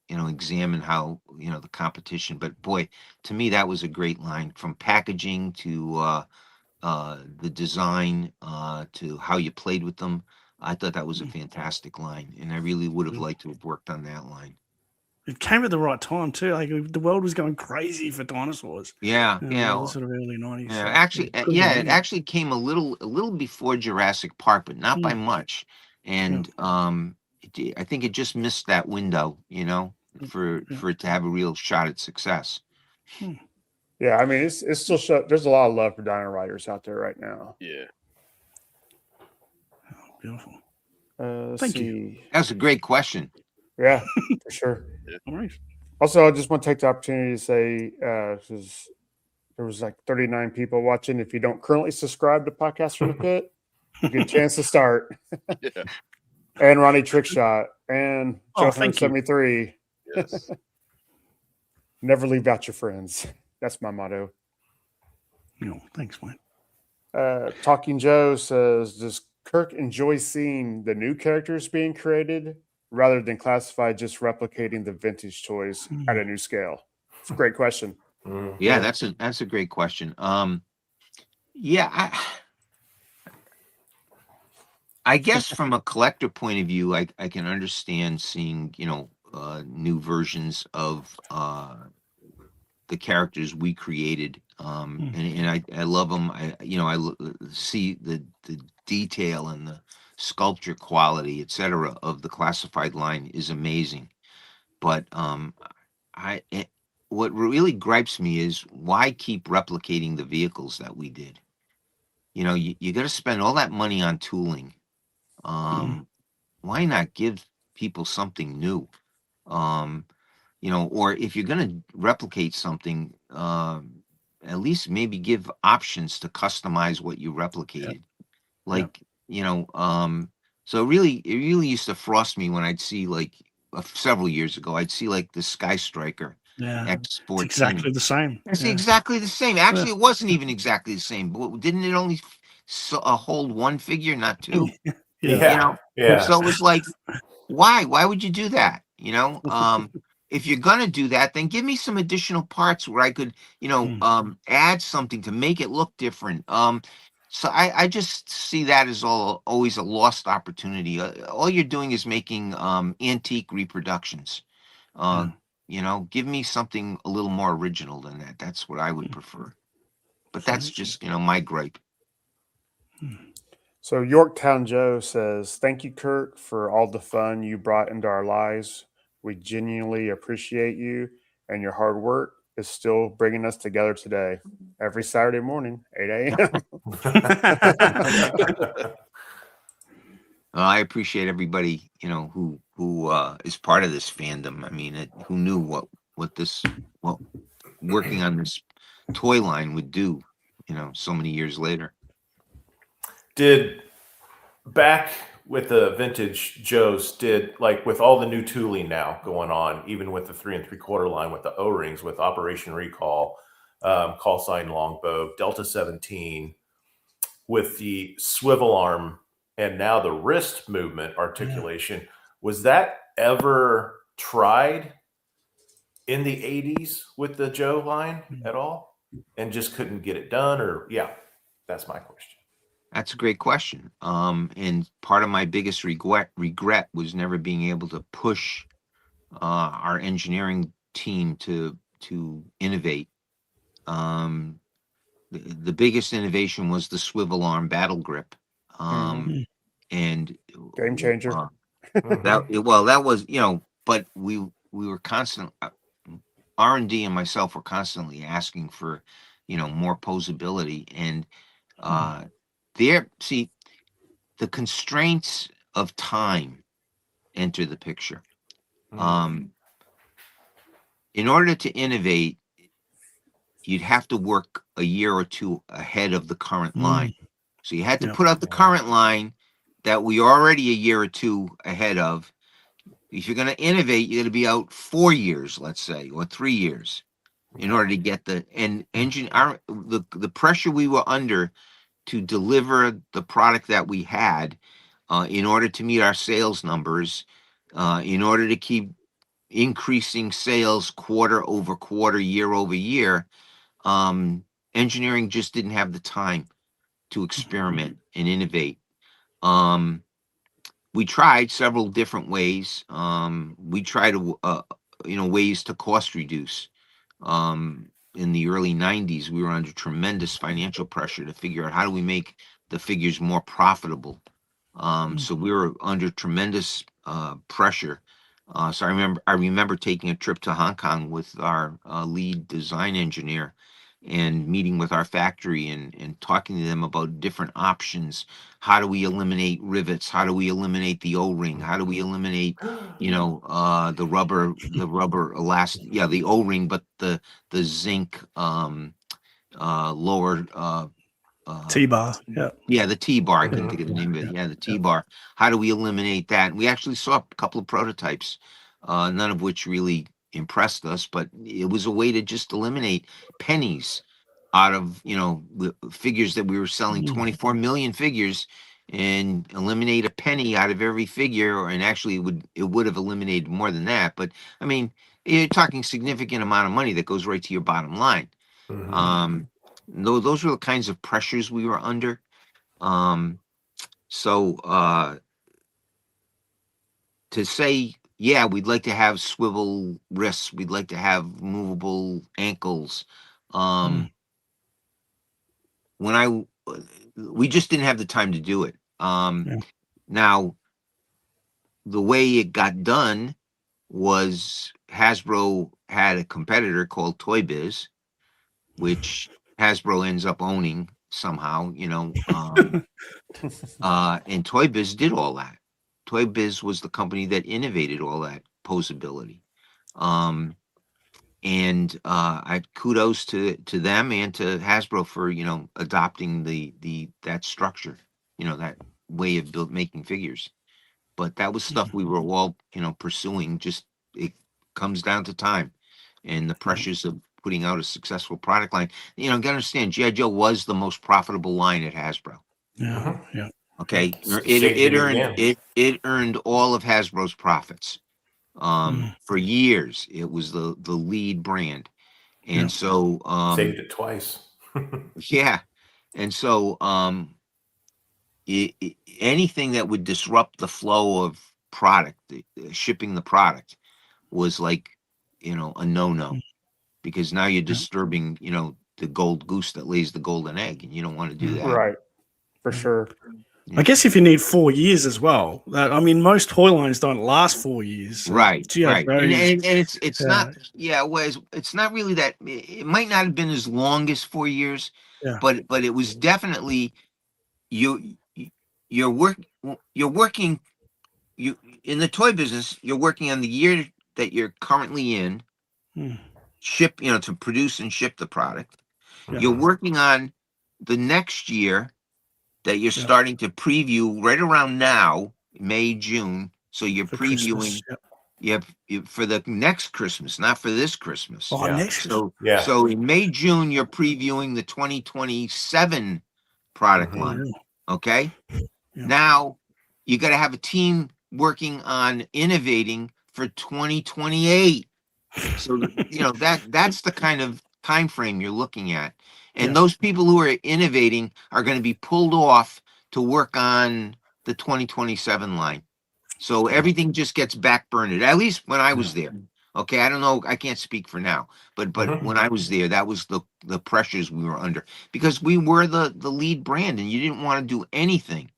examine how the competition. But boy, to me that was a great line, from packaging to the design to how you played with them. I thought that was a fantastic line, and I really would have liked to have worked on that line. It came at the right time too. Like the world was going crazy for dinosaurs. Yeah, the sort of early 90s. Yeah, so, actually, good it line. actually came a little before Jurassic Park, but not by much. And I think it just missed that window, for it to have a real shot at success. Yeah, I mean, it's still there's a lot of love for Dino Riders out there right now. Yeah. Beautiful. Thank you. That's a great question. Yeah, for sure. All right. Also, I just want to take the opportunity to say, because there was like 39 people watching. If you don't currently subscribe to Podcast from the Pit, good chance to start. Yeah. And Ronnie Trickshot and Joe thank you. 73. Yes. Never leave out your friends. That's my motto. Thanks, mate. Talking Joe says, does Kirk enjoy seeing the new characters being created rather than classified just replicating the vintage toys at a new scale? It's a great question. Yeah, that's a great question. Yeah, I guess from a collector point of view, I can understand seeing new versions of the characters we created, and I love them. I see the detail and the sculpture quality, etc., of the classified line is amazing. But what really gripes me is, why keep replicating the vehicles that we did? You got to spend all that money on tooling. Why not give people something new? Or if you're going to replicate something, at least maybe give options to customize what you replicated. So it really used to frost me when I'd see, like, several years ago, I'd see like the Sky Striker X14. It's exactly the same. It's exactly the same. Actually, it wasn't even exactly the same. But didn't it only hold one figure, not two? Yeah. So it was like, why would you do that? If you're gonna do that, then give me some additional parts where I could add something to make it look different. So I just see that as always a lost opportunity. All you're doing is making antique reproductions. Give me something a little more original than that. That's what I would prefer. But that's just my gripe. So Yorktown Joe says, thank you, Kirk, for all the fun you brought into our lives. We genuinely appreciate you, and your hard work is still bringing us together today. Every Saturday morning, 8 a.m. I appreciate everybody, who is part of this fandom. I mean, who knew what working on this toy line would do, so many years later. Did back with the vintage Joes, like with all the new tooling now going on, even with the 3 3/4 line, with the O-rings, with Operation Recall, call sign Longbow, Delta 17, with the swivel arm, and now the wrist movement articulation, was that ever tried in the 80s with the Joe line at all, and just couldn't get it done? Or that's my question. That's a great question. And part of my biggest regret was never being able to push our engineering team to innovate. The biggest innovation was the swivel arm battle grip. Mhm. And Game changer. that was, but we were constant, R&D and myself were constantly asking for, more posability. And the constraints of time enter the picture. In order to innovate, you'd have to work a year or two ahead of the current line. So you had to Yep. put out the current line that we already a year or two ahead of. If you're going to innovate, you got to be out 4 years, let's say, or 3 years, in order to get the pressure we were under to deliver the product that we had, in order to meet our sales numbers, in order to keep increasing sales quarter over quarter, year over year. Engineering just didn't have the time to experiment and innovate. We tried several different ways. We tried ways to cost reduce. In the early 90s, we were under tremendous financial pressure to figure out how do we make the figures more profitable. So we were under tremendous pressure. So I remember taking a trip to Hong Kong with our lead design engineer and meeting with our factory and talking to them about different options. How do we eliminate rivets? How do we eliminate the O-ring? How do we eliminate, the rubber elastic? Yeah, the O-ring, but the zinc lower T-bar. Yeah. Yeah, the T-bar. I couldn't think of the name of it. Yeah, the T-bar. How do we eliminate that? And we actually saw a couple of prototypes, none of which really impressed us, but it was a way to just eliminate pennies out of, the figures that we were selling 24 million figures, and eliminate a penny out of every figure. And actually it would have eliminated more than that. But I mean, you're talking significant amount of money that goes right to your bottom line. Those were the kinds of pressures we were under. So to say, yeah, we'd like to have swivel wrists, we'd like to have movable ankles. We just didn't have the time to do it. Now, the way it got done was Hasbro had a competitor called Toy Biz, which Hasbro ends up owning somehow, and Toy Biz did all that. Toy Biz was the company that innovated all that posability. And I kudos to them and to Hasbro for, adopting that structure, that way of making figures. But that was stuff we were all, pursuing. Just it comes down to time and the pressures of putting out a successful product line. You gotta understand, G.I. Joe was the most profitable line at Hasbro. Yeah. Yeah. Okay, it earned all of Hasbro's profits. For years, it was the lead brand, and so saved it twice. yeah, and so anything that would disrupt the flow of product, shipping the product, was like, a no-no, because now you're disturbing, the gold goose that lays the golden egg, and you don't want to do that. Right. For sure. I guess if you need 4 years as well, most toy lines don't last 4 years. So Right. G.I. And Joe's, it's not, it's not really that. It might not have been as long as 4 years, but it was definitely you're working in the toy business. You're working on the year that you're currently in, ship, to produce and ship the product. You're working on the next year that you're starting to preview right around now, May, June. So you're for previewing for the next Christmas, not for this Christmas. So in May, June, you're previewing the 2027 product line. Okay. Now you got to have a team working on innovating for 2028. So that's the kind of time frame you're looking at. And Yeah. those people who are innovating are going to be pulled off to work on the 2027 line. So everything just gets backburned, at least when I was there. Okay, I don't know, I can't speak for now, but when I was there, that was the pressures we were under, because we were the lead brand, and you didn't want to do anything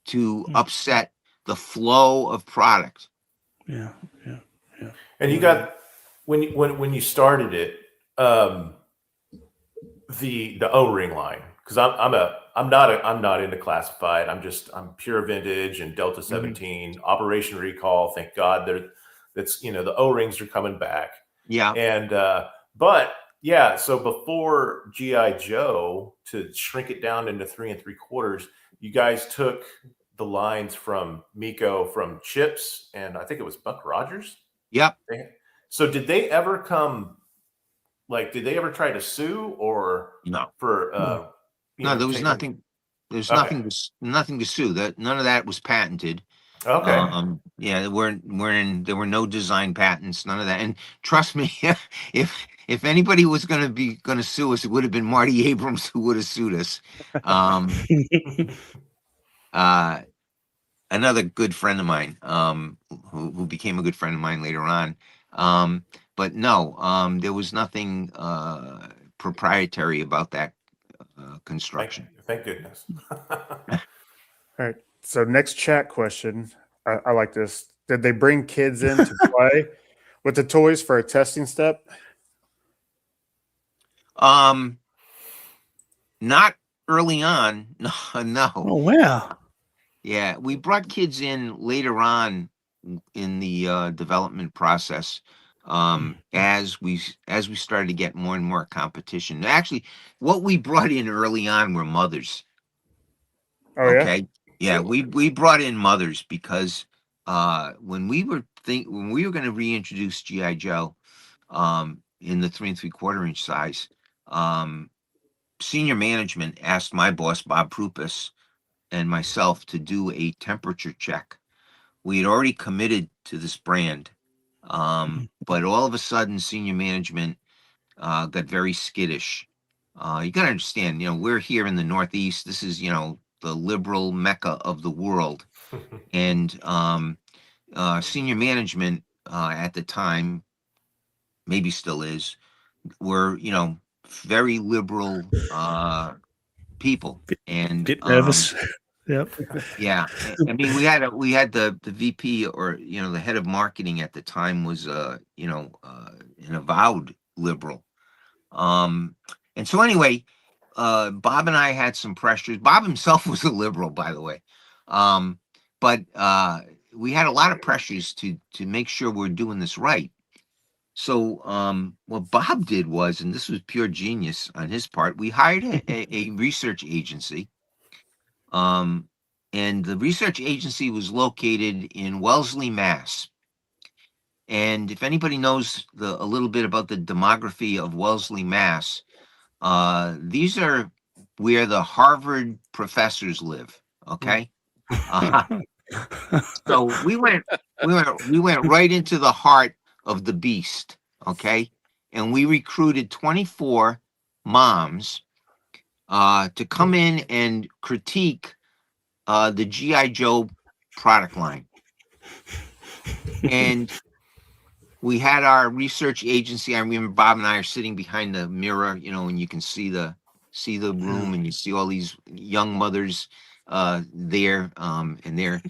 to upset the flow of product. Yeah. And you got when you started it, the O-ring line, because I'm not into classified. I'm pure vintage and Delta 17 Operation Recall. Thank God that's the O-rings are coming back. Yeah. And but yeah, so before GI Joe, to shrink it down into 3 3/4, you guys took the lines from Miko, from Chips, and I think it was Buck Rogers. Yep. So did they ever come? Like, did they ever try to sue or No. for No, there was nothing. There's nothing to sue. That none of that was patented. Okay. Yeah, there were no design patents, none of that. And trust me, if anybody was going to sue us, it would have been Marty Abrams who would have sued us. Another good friend of mine, who became a good friend of mine later on. But no, there was nothing proprietary about that construction. Thank goodness. All right. So next chat question. I like this. Did they bring kids in to play with the toys for a testing step? Not early on. No. Oh wow. Yeah, we brought kids in later on in the development process, as we started to get more and more competition. Actually, what we brought in early on were mothers. Oh yeah. Okay. Yeah, we brought in mothers because when we were going to reintroduce GI Joe in the 3 3/4-inch size, senior management asked my boss Bob Prupus and myself to do a temperature check. We had already committed to this brand, but all of a sudden, senior management got very skittish. You got to understand, we're here in the Northeast. This is, the liberal mecca of the world, and senior management at the time, maybe still is, were very liberal people, and Bit nervous. Yep. yeah, I mean, we had the VP, or the head of marketing at the time was an avowed liberal, and so anyway, Bob and I had some pressures. Bob himself was a liberal, by the way, but we had a lot of pressures to make sure we're doing this right. So what Bob did was, and this was pure genius on his part, we hired a research agency. And the research agency was located in Wellesley, Mass. And if anybody knows a little bit about the demography of Wellesley, Mass, these are where the Harvard professors live. Okay. So we went right into the heart of the beast. Okay. And we recruited 24 moms to come in and critique the GI Joe product line. And we had our research agency. I remember Bob and I are sitting behind the mirror, and you can see the room, and you see all these young mothers there, and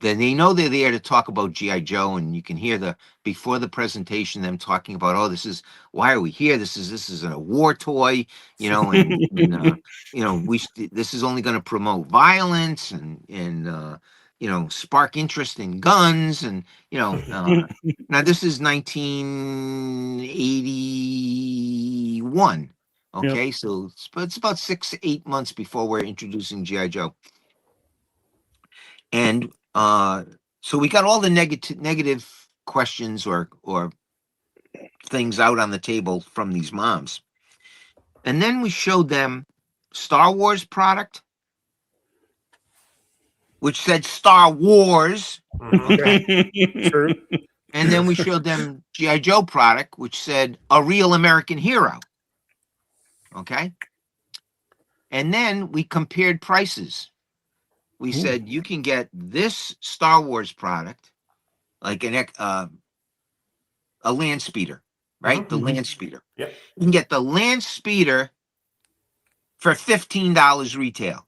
then they know they're there to talk about GI Joe, and you can hear before the presentation them talking about, oh, why are we here? This is a war toy, and this is only going to promote violence and spark interest in guns, and now this is 1981. Okay, so it's about 6 to 8 months before we're introducing GI Joe, and so we got all the negative questions or things out on the table from these moms. And then we showed them Star Wars product, which said Star Wars. Okay. True. And then we showed them G.I. Joe product, which said a real American hero. Okay. And then we compared prices. We said, you can get this Star Wars product, like a land speeder, right? The land speeder. Yep. You can get the land speeder for $15 retail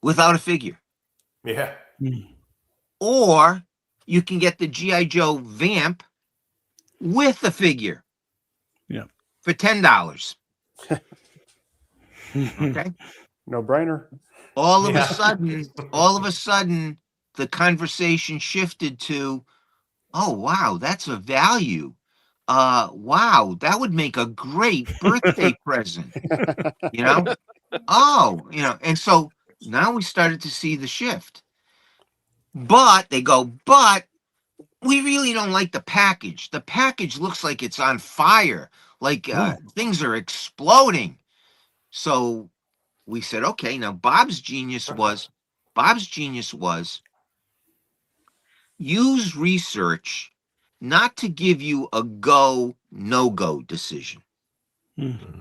without a figure. Yeah. Or you can get the G.I. Joe Vamp with a figure. Yeah. For $10. Okay. No brainer. All of a sudden, the conversation shifted to, oh wow, that's a value. Wow, that would make a great birthday present. You know? Oh, and so now we started to see the shift. But they go, but we really don't like the package. The package looks like it's on fire, like things are exploding. So we said, okay, now Bob's genius was use research not to give you a go, no go decision.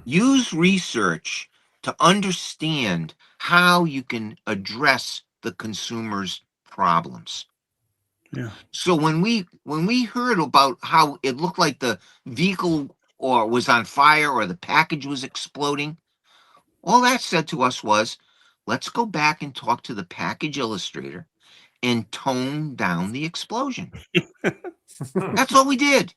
Use research to understand how you can address the consumer's problems. Yeah. So when we heard about how it looked like the vehicle or was on fire or the package was exploding, all that said to us was, let's go back and talk to the package illustrator and tone down the explosion. That's all we did.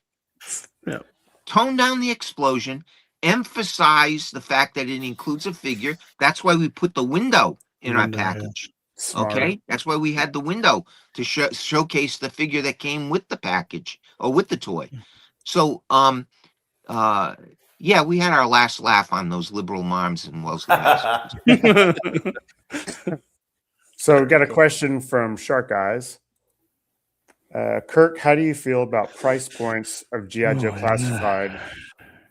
Yeah. Tone down the explosion, emphasize the fact that it includes a figure. That's why we put the window in our package. Smart. Okay, that's why we had the window to showcase the figure that came with the package or with the toy. So, yeah, we had our last laugh on those liberal moms in Wellesley. So we got a question from Shark Eyes. Kirk, how do you feel about price points of G.I. Joe Classified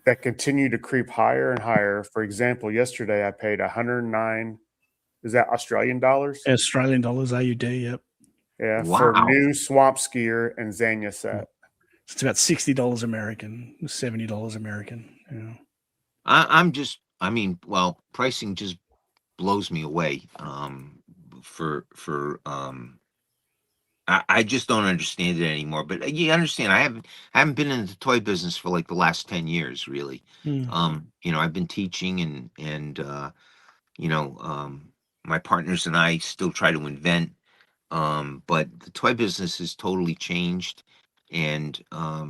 that continue to creep higher and higher? For example, yesterday I paid 109. Is that Australian dollars? Australian dollars, AUD, yep. Yeah, Wow. for new Swamp Skier and Zanya set. It's about $60 American, $70 American. Yeah. Pricing just blows me away. I just don't understand it anymore. But you understand, I haven't been in the toy business for like the last 10 years, really. I've been teaching and my partners and I still try to invent. But the toy business has totally changed, and I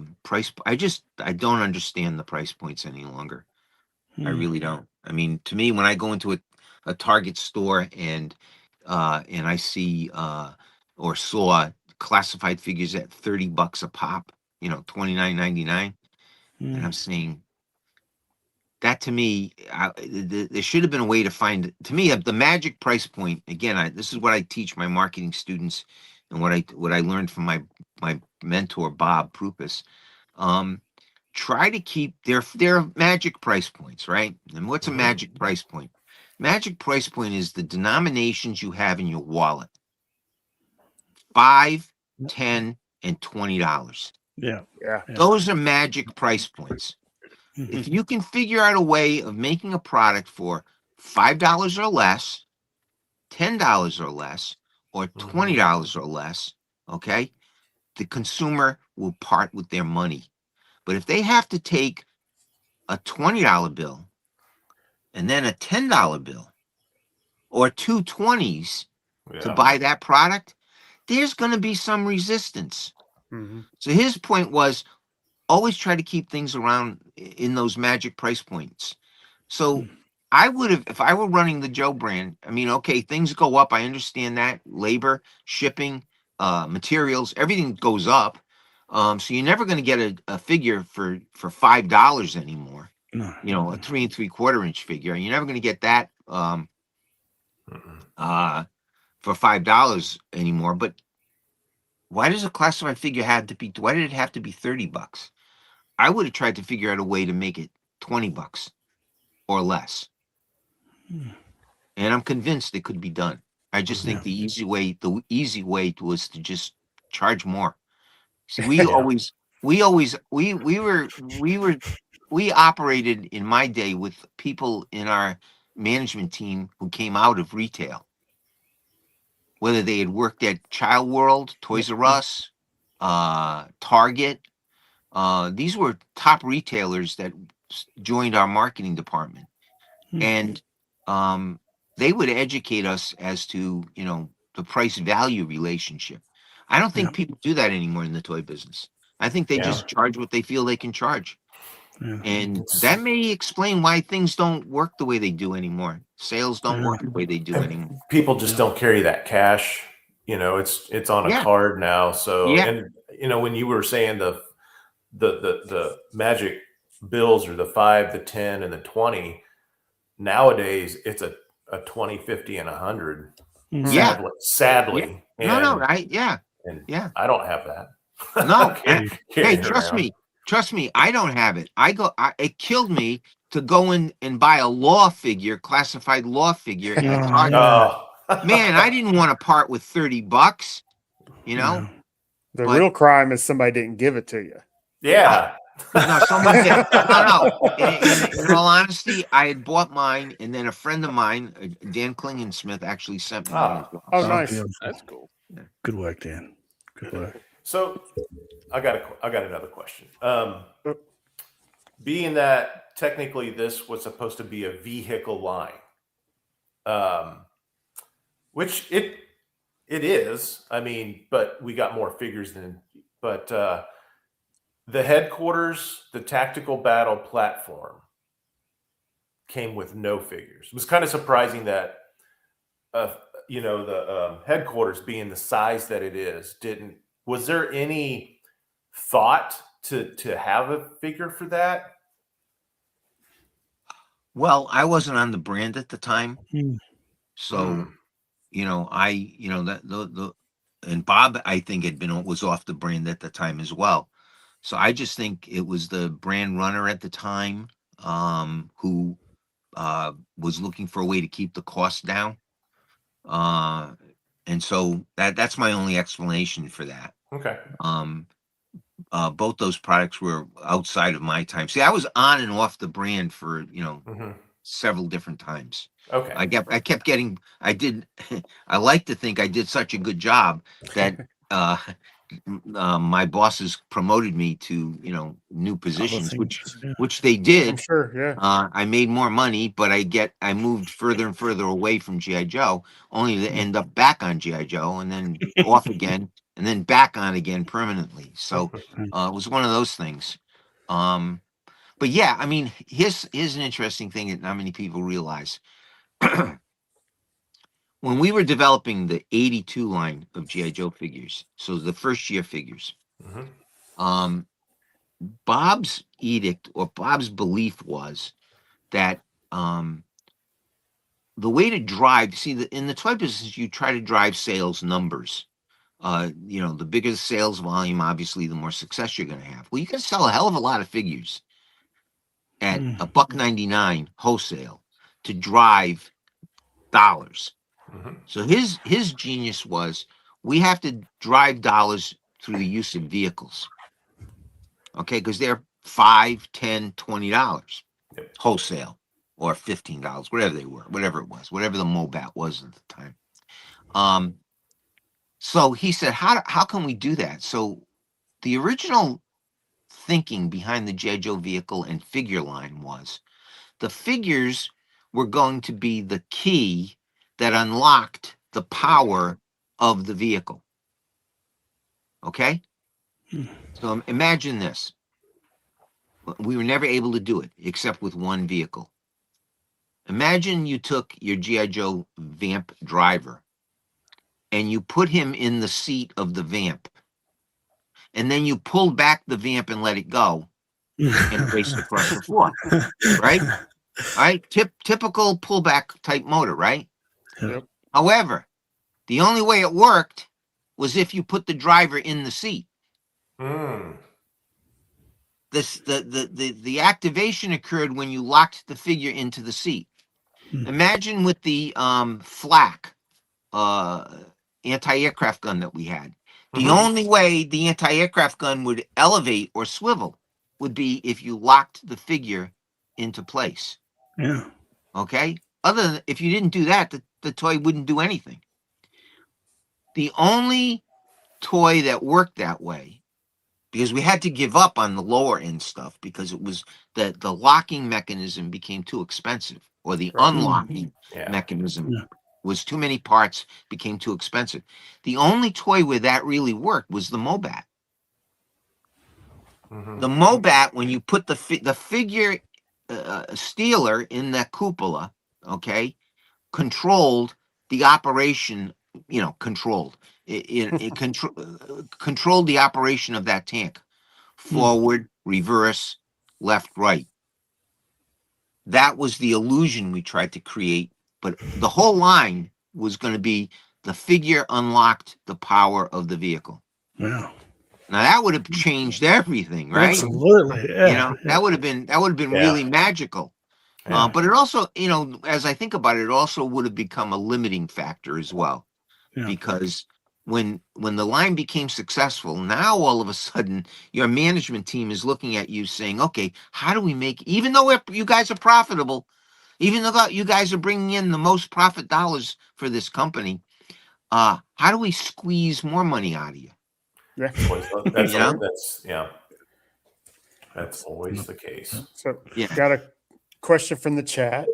don't understand the price points any longer. I really don't. I mean, to me, when I go into a Target store and I see or saw classified figures at $30 a pop, $29.99, and I'm saying that, to me, there should have been a way to find, to me, the magic price point. Again, this is what I teach my marketing students, and what I learned from my mentor Bob Prupus. Try to keep their magic price points, right? And what's a magic price point? Magic price point is the denominations you have in your wallet: $5, $10, and $20. Yeah. Those are magic price points. If you can figure out a way of making a product for $5 or less, $10 or less, or $20 or less, okay, the consumer will part with their money. But if they have to take a $20 bill and then a $10 bill or two 20s to buy that product, there's going to be some resistance. So his point was, always try to keep things around in those magic price points. So I would have, if I were running the Joe brand, I mean, okay, things go up. I understand that. Labor, shipping, materials, everything goes up. So you're never going to get a figure for $5 anymore. No. A 3 3/4 inch figure. You're never going to get that for $5 anymore. But why does a classified figure why did it have to be $30? I would have tried to figure out a way to make it $20 or less. And I'm convinced it could be done. I just think the easy way was to just charge more. See, Yeah. we operated in my day with people in our management team who came out of retail, whether they had worked at Child World, Toys R Us, Target. These were top retailers that joined our marketing department, and they would educate us as to, the price value relationship. I don't think Yeah. people do that anymore in the toy business. I think they Yeah. just charge what they feel they can charge. Yeah. And It's- that may explain why things don't work the way they do anymore. Sales don't Yeah. work the way they do anymore. People just don't carry that cash. It's on a Yeah. card now. So, Yeah. and when you were saying the magic bills or the 5, the 10, and the 20, nowadays it's a 20, 50, and 100. Yeah. Sadly. No, And, right. Yeah. and Yeah. I don't have that. No. Can't carry Hey, it trust around. me. Trust me. I don't have it. It killed me to go in and buy a law figure, classified law figure at Oh, Target. yeah. Oh, Man, I didn't want to part with $30, Yeah. The But- real crime is somebody didn't give it to you. yeah. No, someone did. No. In all honesty, I had bought mine, and then a friend of mine, Dan Klingensmith, actually sent me one. as well. Oh, So, nice. Beautiful. That's cool. Good work, Dan. Good work. So I got another question. Being that technically this was supposed to be a vehicle line, which it is. I mean, but we got more figures but the headquarters, the tactical battle platform came with no figures. It was kind of surprising that the headquarters being the size that it is was there any thought to have a figure for that? well, I wasn't on the brand at the time, so and Bob, I think, was off the brand at the time as well. So I just think it was the brand runner at the time, who was looking for a way to keep the cost down. And so that's my only explanation for that. Okay. Both those products were outside of my time. See, I was on and off the brand for, Mhm. several different times. Okay. I kept getting, I like to think I did such a good job that, my bosses promoted me to, new positions, which they I'm did. sure. Yeah. I made more money, but I moved further and further away from GI Joe, only to end up back on GI Joe and then off again, and then back on again permanently. So it was one of those things. But yeah, I mean, here's an interesting thing that not many people realize. When we were developing the 82 line of GI Joe figures, so the first year figures, Mhm. Bob's edict or Bob's belief was that the way to drive, in the toy business, you try to drive sales numbers. The bigger the sales volume, obviously, the more success you're going to have. Well, you can sell a hell of a lot of figures at $1.99 wholesale to drive dollars. Mhm. So his genius was, we have to drive dollars through the use of vehicles. Okay, because they're $5, $10, $20 Yep. wholesale, or $15, whatever it was, whatever the MOBAT was at the time. So he said, how can we do that? So the original thinking behind the G.I. Joe vehicle and figure line was the figures were going to be the key that unlocked the power of the vehicle. Okay? So imagine this. We were never able to do it except with one vehicle. Imagine you took your G.I. Joe Vamp driver and you put him in the seat of the Vamp. And then you pulled back the Vamp and let it go and raced across the floor. Right? All right? Typical pullback type motor, right? Yep. However, the only way it worked was if you put the driver in the seat. Mm. The activation occurred when you locked the figure into the seat. Imagine with the flak anti-aircraft gun that we had. The Mhm. only way the anti-aircraft gun would elevate or swivel would be if you locked the figure into place. Yeah. Okay. Other than if you didn't do that, the toy wouldn't do anything. The only toy that worked that way, because we had to give up on the lower end stuff because it was the locking mechanism became too expensive, or the Right. unlocking Yeah. mechanism Yeah. was too many parts, became too expensive. The only toy where that really worked was the Mobat. Mhm. The Mobat, when you put the figure stealer in that cupola, okay, controlled the operation. Controlled controlled the operation of that tank, forward, reverse, left, right. That was the illusion we tried to create, but the whole line was going to be the figure unlocked the power of the vehicle. Wow. Now that would have changed everything, right? Absolutely. Yeah. That would have been Yeah. really magical. Yeah. But it also, as I think about it, it also would have become a limiting factor as well, Yeah. because when the line became successful, now all of a sudden your management team is looking at you saying, okay, how do we make, even though you guys are profitable, even though you guys are bringing in the most profit dollars for this company, how do we squeeze more money out of you? Yeah. That's You know? that's always the case. So Yeah. got a question from the chat.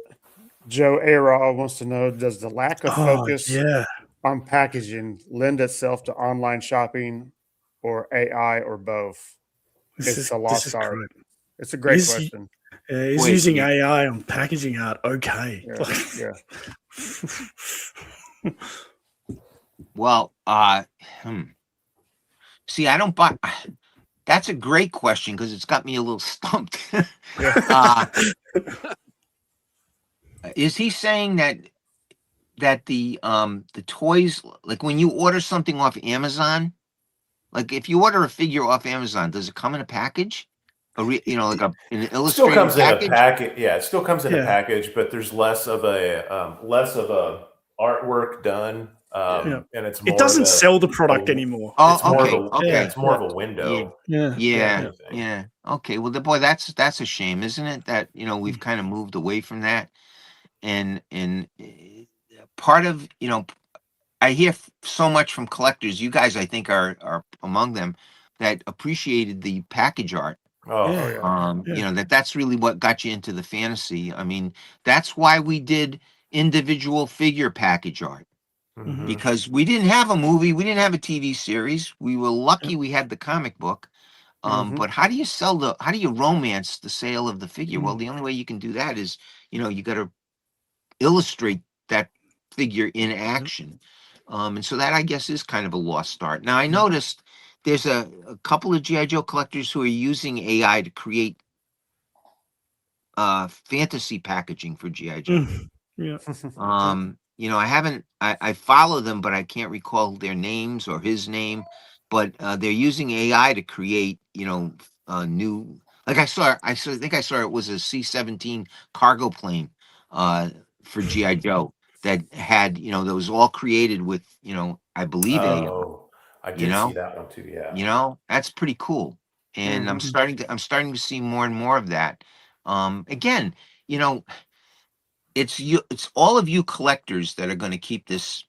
Joe A-Raw wants to know, does the lack of focus Yeah. on packaging lend itself to online shopping or AI or both? It's a lost art. great. It's a great Is- question. Is Wait, using you- AI on packaging art okay? Yeah. Yeah. Well, see, I don't buy. That's a great question because it's got me a little stumped. Is he saying that the toys, like when you order something off Amazon, like if you order a figure off Amazon, does it come in a package? Like an It still illustrated comes in a package? package. Yeah, it still comes in a Yeah. package, but there's less of a artwork done, Yeah. and it's more It doesn't of a, sell the product anymore. Oh, it's more okay, of a, okay. yeah, it's more of a window. Yeah. Yeah, thing. yeah. Okay, well, boy, that's a shame, isn't it? That we've kind of moved away from that, and part of I hear so much from collectors. You guys, I think, are among them that appreciated the package art. Oh, Yeah. yeah. Yeah. That's really what got you into the fantasy. I mean, that's why we did individual figure package art, Mhm. because we didn't have a movie, we didn't have a TV series. We were lucky we had the comic book. Mhm. But how do you romance the sale of the figure? Well, the only way you can do that is, you got to illustrate that figure in action. And so that, I guess, is kind of a lost art. Now, I noticed there's a couple of G.I. Joe collectors who are using AI to create fantasy packaging for G.I. Joe. Yeah. I follow them, but I can't recall their names or his name. But they're using AI to create, new. Like I think I saw it was a C-17 cargo plane for GI Joe that had, that was all created with, I believe AI. Oh, I You did see know? that one too. Yeah. That's pretty cool. And I'm Mhm. starting to see more and more of that. Again, it's all of you collectors that are going to keep this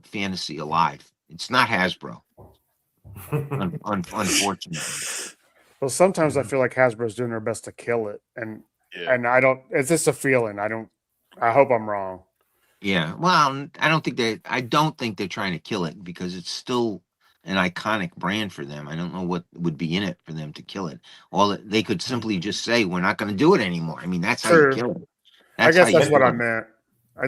fantasy alive. It's not Hasbro, unfortunately. Well, sometimes I feel like Hasbro's doing their best to kill it, and Yeah. I don't. It's just a feeling. I hope I'm wrong. Yeah. Well, I don't think they're trying to kill it, because it's still an iconic brand for them. I don't know what would be in it for them to kill it. They could simply just say, we're not going to do it anymore. I mean, that's how you True. kill it. I That's guess how you that's what kill I it. meant.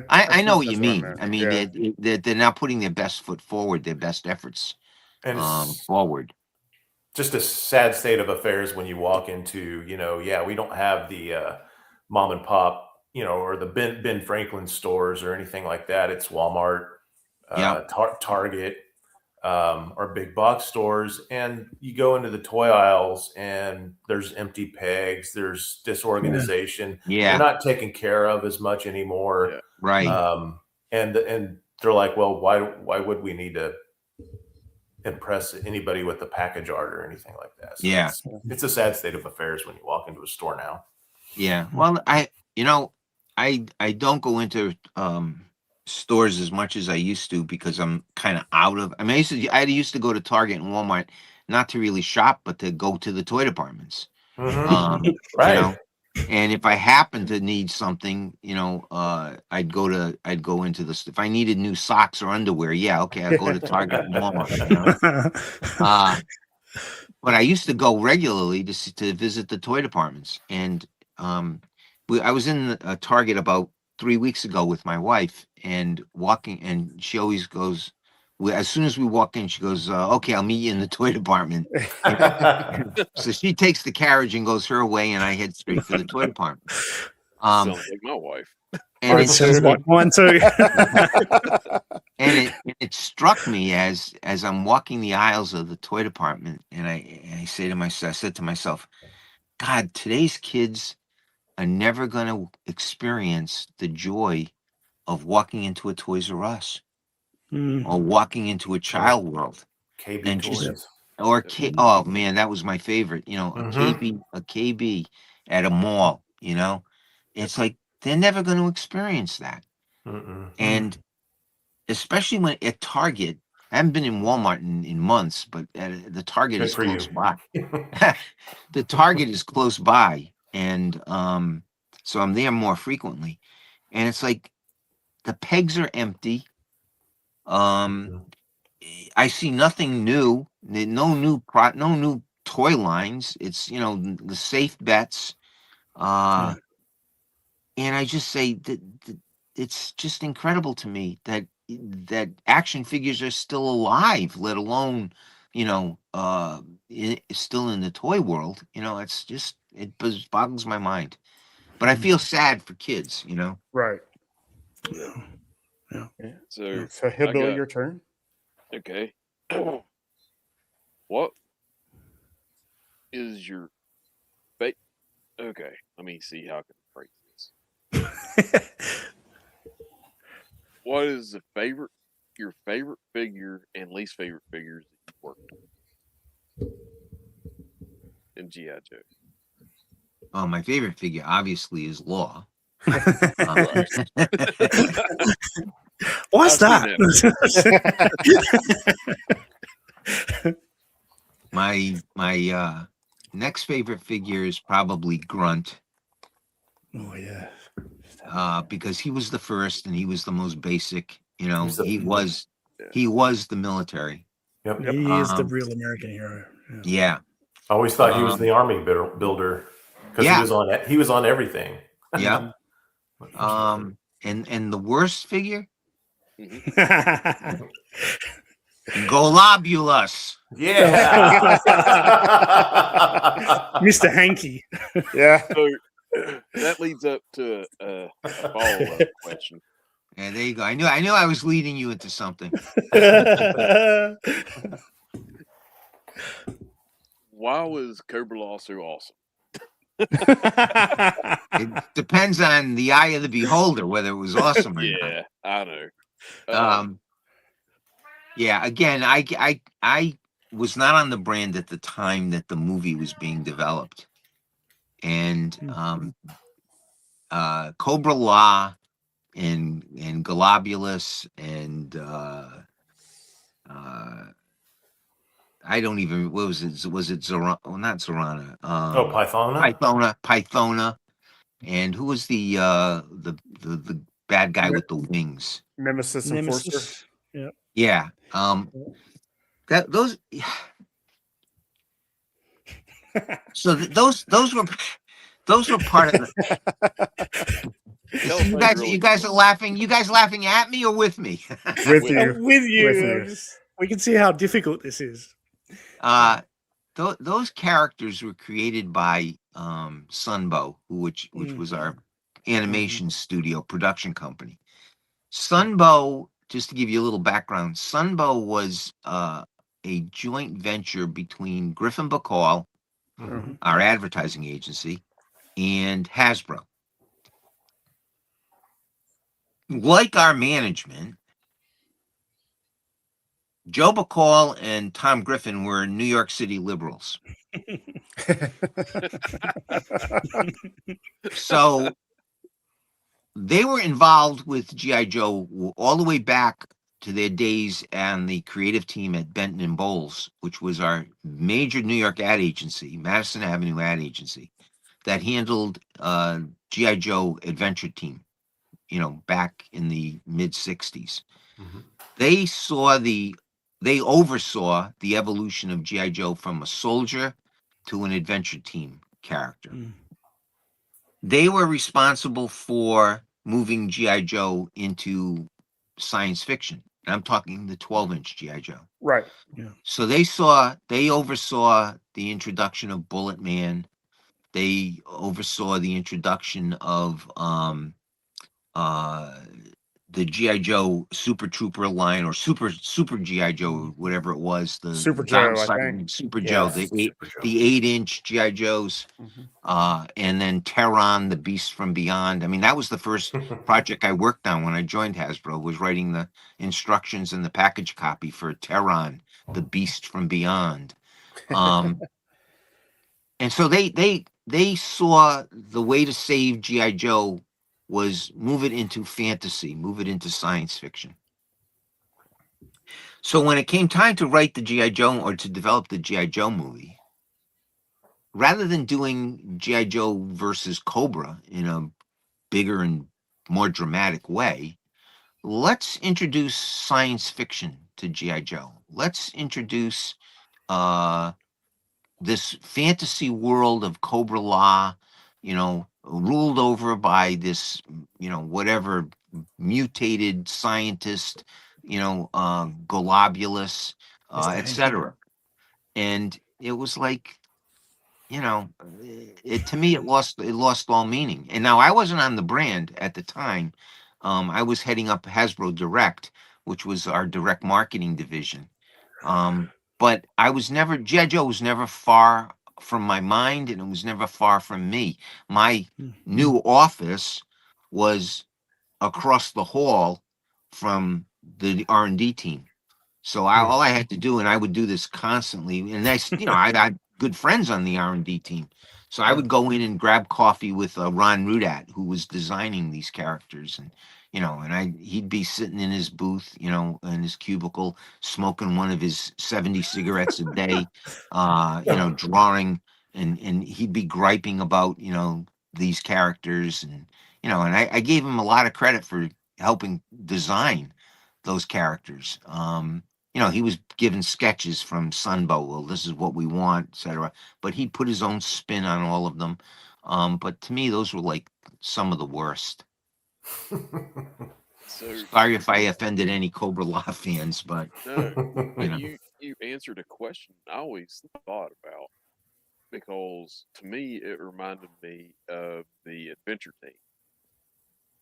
I know think what you that's mean. I mean, Yeah. they're now putting their best foot forward, their best efforts And it's forward. just a sad state of affairs when you walk into, we don't have the mom and pop, or the Ben Franklin stores or anything like that. It's Walmart, Yeah. Target, or big box stores. And you go into the toy aisles and there's empty pegs, there's disorganization. Yeah. They're not taken care of as much anymore. Yeah. Right. And they're like, well, why would we need to impress anybody with the package art or anything like that. So Yeah. it's a sad state of affairs when you walk into a store now. Yeah. Well, I don't go into stores as much as I used to because I'm kind of out of. I mean, I used to go to Target and Walmart not to really shop, but to go to the toy departments. Mhm. You Right. know, and if I happen to need something, I'd go into this. If I needed new socks or underwear, yeah, okay, I'd go to Target and Walmart. But I used to go regularly to visit the toy departments, and I was in a Target about 3 weeks ago with my wife, and walking, and she always goes. As soon as we walk in, she goes, "Okay, I'll meet you in the toy department." So she takes the carriage and goes her way, and I head straight for the toy department. Sounds like my wife. And It sounds like mine too. and it struck me as I'm walking the aisles of the toy department, and I said to myself, God, today's kids are never going to experience the joy of walking into a Toys R Us or walking into a Child World. KB And toys. oh man, that was my favorite. A KB at a mall. It's like they're never going to experience that. And especially when at Target, I haven't been in Walmart in months, but the Target Good is for you. close by. The Target is close by, and so I'm there more frequently. And it's like the pegs are empty. I see nothing new. No new toy lines. It's the safe bets. And I just say that it's just incredible to me that action figures are still alive, let alone still in the toy world. It boggles my mind. But I feel sad for kids. Right. Yeah. So So Hillbilly, got- your turn. okay. What is your okay, let me see how I can phrase this. What is your favorite figure and least favorite figures that you've worked on in G.I. Joe? Oh, my favorite figure obviously is Law. Right. What's I've seen that? My next favorite figure is probably Grunt, Oh yeah. because he was the first and he was the most basic. He was the- He was the military. Yep. He is the Um, real American hero. Yeah. I always thought he was the army builder because Yeah. he was on everything. Yeah. And the worst figure, Golobulus. Yeah. Mr. Hanky. Yeah. So that leads up to a follow-up question. Yeah, there you go. I knew I was leading you into something. Why was Cobra Law so awesome? It depends on the eye of the beholder whether it was awesome or not. Yeah, I know. Yeah, again, I was not on the brand at the time that the movie was being developed. And Cobra Law and Golobulus and I don't even, what was it? Was it Zorana? Well, not Zorana. Pythona. Pythona. And who was the bad guy with the wings? Nemesis Enforcer. Nemesis. Yeah. Yeah. Those so those were part of the, you guys are laughing. You guys laughing at me or with me? With you. With you. With you. We can see how difficult this is. Those characters were created by Sunbow, which was our animation studio production company. Sunbow, just to give you a little background, Sunbow was a joint venture between Griffin Bacall, our advertising agency, and Hasbro. Like our management, Joe Bacall and Tom Griffin were New York City liberals. So they were involved with G.I. Joe all the way back to their days on the creative team at Benton and Bowles, which was our major New York ad agency, Madison Avenue ad agency, that handled G.I. Joe Adventure Team, back in the mid 60s. Mhm. They oversaw the evolution of G.I. Joe from a soldier to an adventure team character. Mm. They were responsible for moving G.I. Joe into science fiction. And I'm talking the 12-inch G.I. Joe. Right. So they oversaw the introduction of Bullet Man. They oversaw the introduction of the G.I. Joe Super Trooper line, or Super G.I. Joe, whatever it was, the Super Joe, I downside think. Super Joe, Yes, the Super Joe. 8-inch G.I. Joes, Mhm. and then Terron, the Beast from Beyond. I mean, that was the first project I worked on when I joined Hasbro, was writing the instructions and the package copy for Terron, the Beast from Beyond. And so they saw the way to save G.I. Joe was move it into fantasy, move it into science fiction. So when it came time to write the G.I. Joe, or to develop the G.I. Joe movie, rather than doing G.I. Joe versus Cobra in a bigger and more dramatic way, let's introduce science fiction to G.I. Joe. Let's introduce this fantasy world of Cobra Law, ruled over by this, whatever mutated scientist, Globulus, Mr. etc. And it was like, to me, it lost all meaning. And now I wasn't on the brand at the time. I was heading up Hasbro Direct, which was our direct marketing division. But G.I. Joe was never far from my mind, and it was never far from me. My new office was across the hall from the R&D team. So all I had to do, and I would do this constantly, and I had good friends on the R&D team. So I would go in and grab coffee with Ron Rudat, who was designing these characters, and he'd be sitting in his booth, in his cubicle, smoking one of his 70 cigarettes a day, drawing, and he'd be griping about, these characters, and I gave him a lot of credit for helping design those characters. He was given sketches from Sunbow. Well, this is what we want, etc. But he put his own spin on all of them. But to me, those were like some of the worst. So Sorry if I offended any Cobra Law fans, but no, but know. you answered a question I always thought about, because to me it reminded me of the Adventure Team.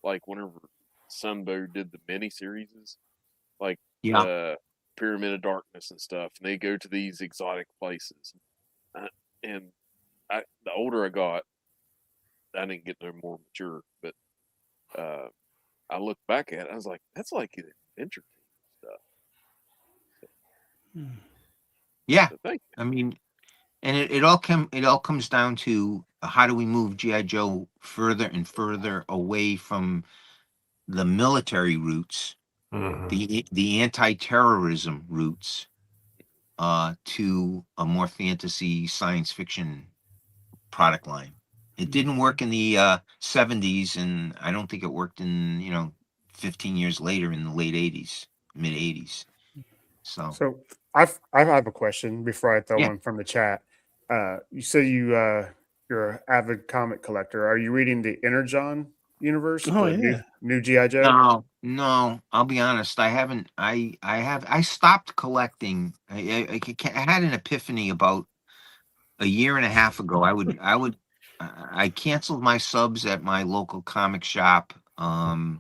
Like whenever Sunbow did the miniseries, like Yeah. Pyramid of Darkness and stuff, and they go to these exotic places. And the older I got, I didn't get no more mature, but I look back at it, I was like, that's like an Adventure Team stuff. Yeah. So thank you. I mean, and it all comes down to how do we move G.I. Joe further and further away from the military roots, the anti-terrorism roots, to a more fantasy science fiction product line. It didn't work in the 70s, and I don't think it worked in 15 years later in the late 80s, mid 80s. So I have a question before I throw Yeah. one from the chat. You say you're an avid comic collector. Are you reading the Energon universe? Oh, the yeah. new G.I. Joe? No, I'll be honest. I haven't. I stopped collecting. I had an epiphany about a year and a half ago. I canceled my subs at my local comic shop. I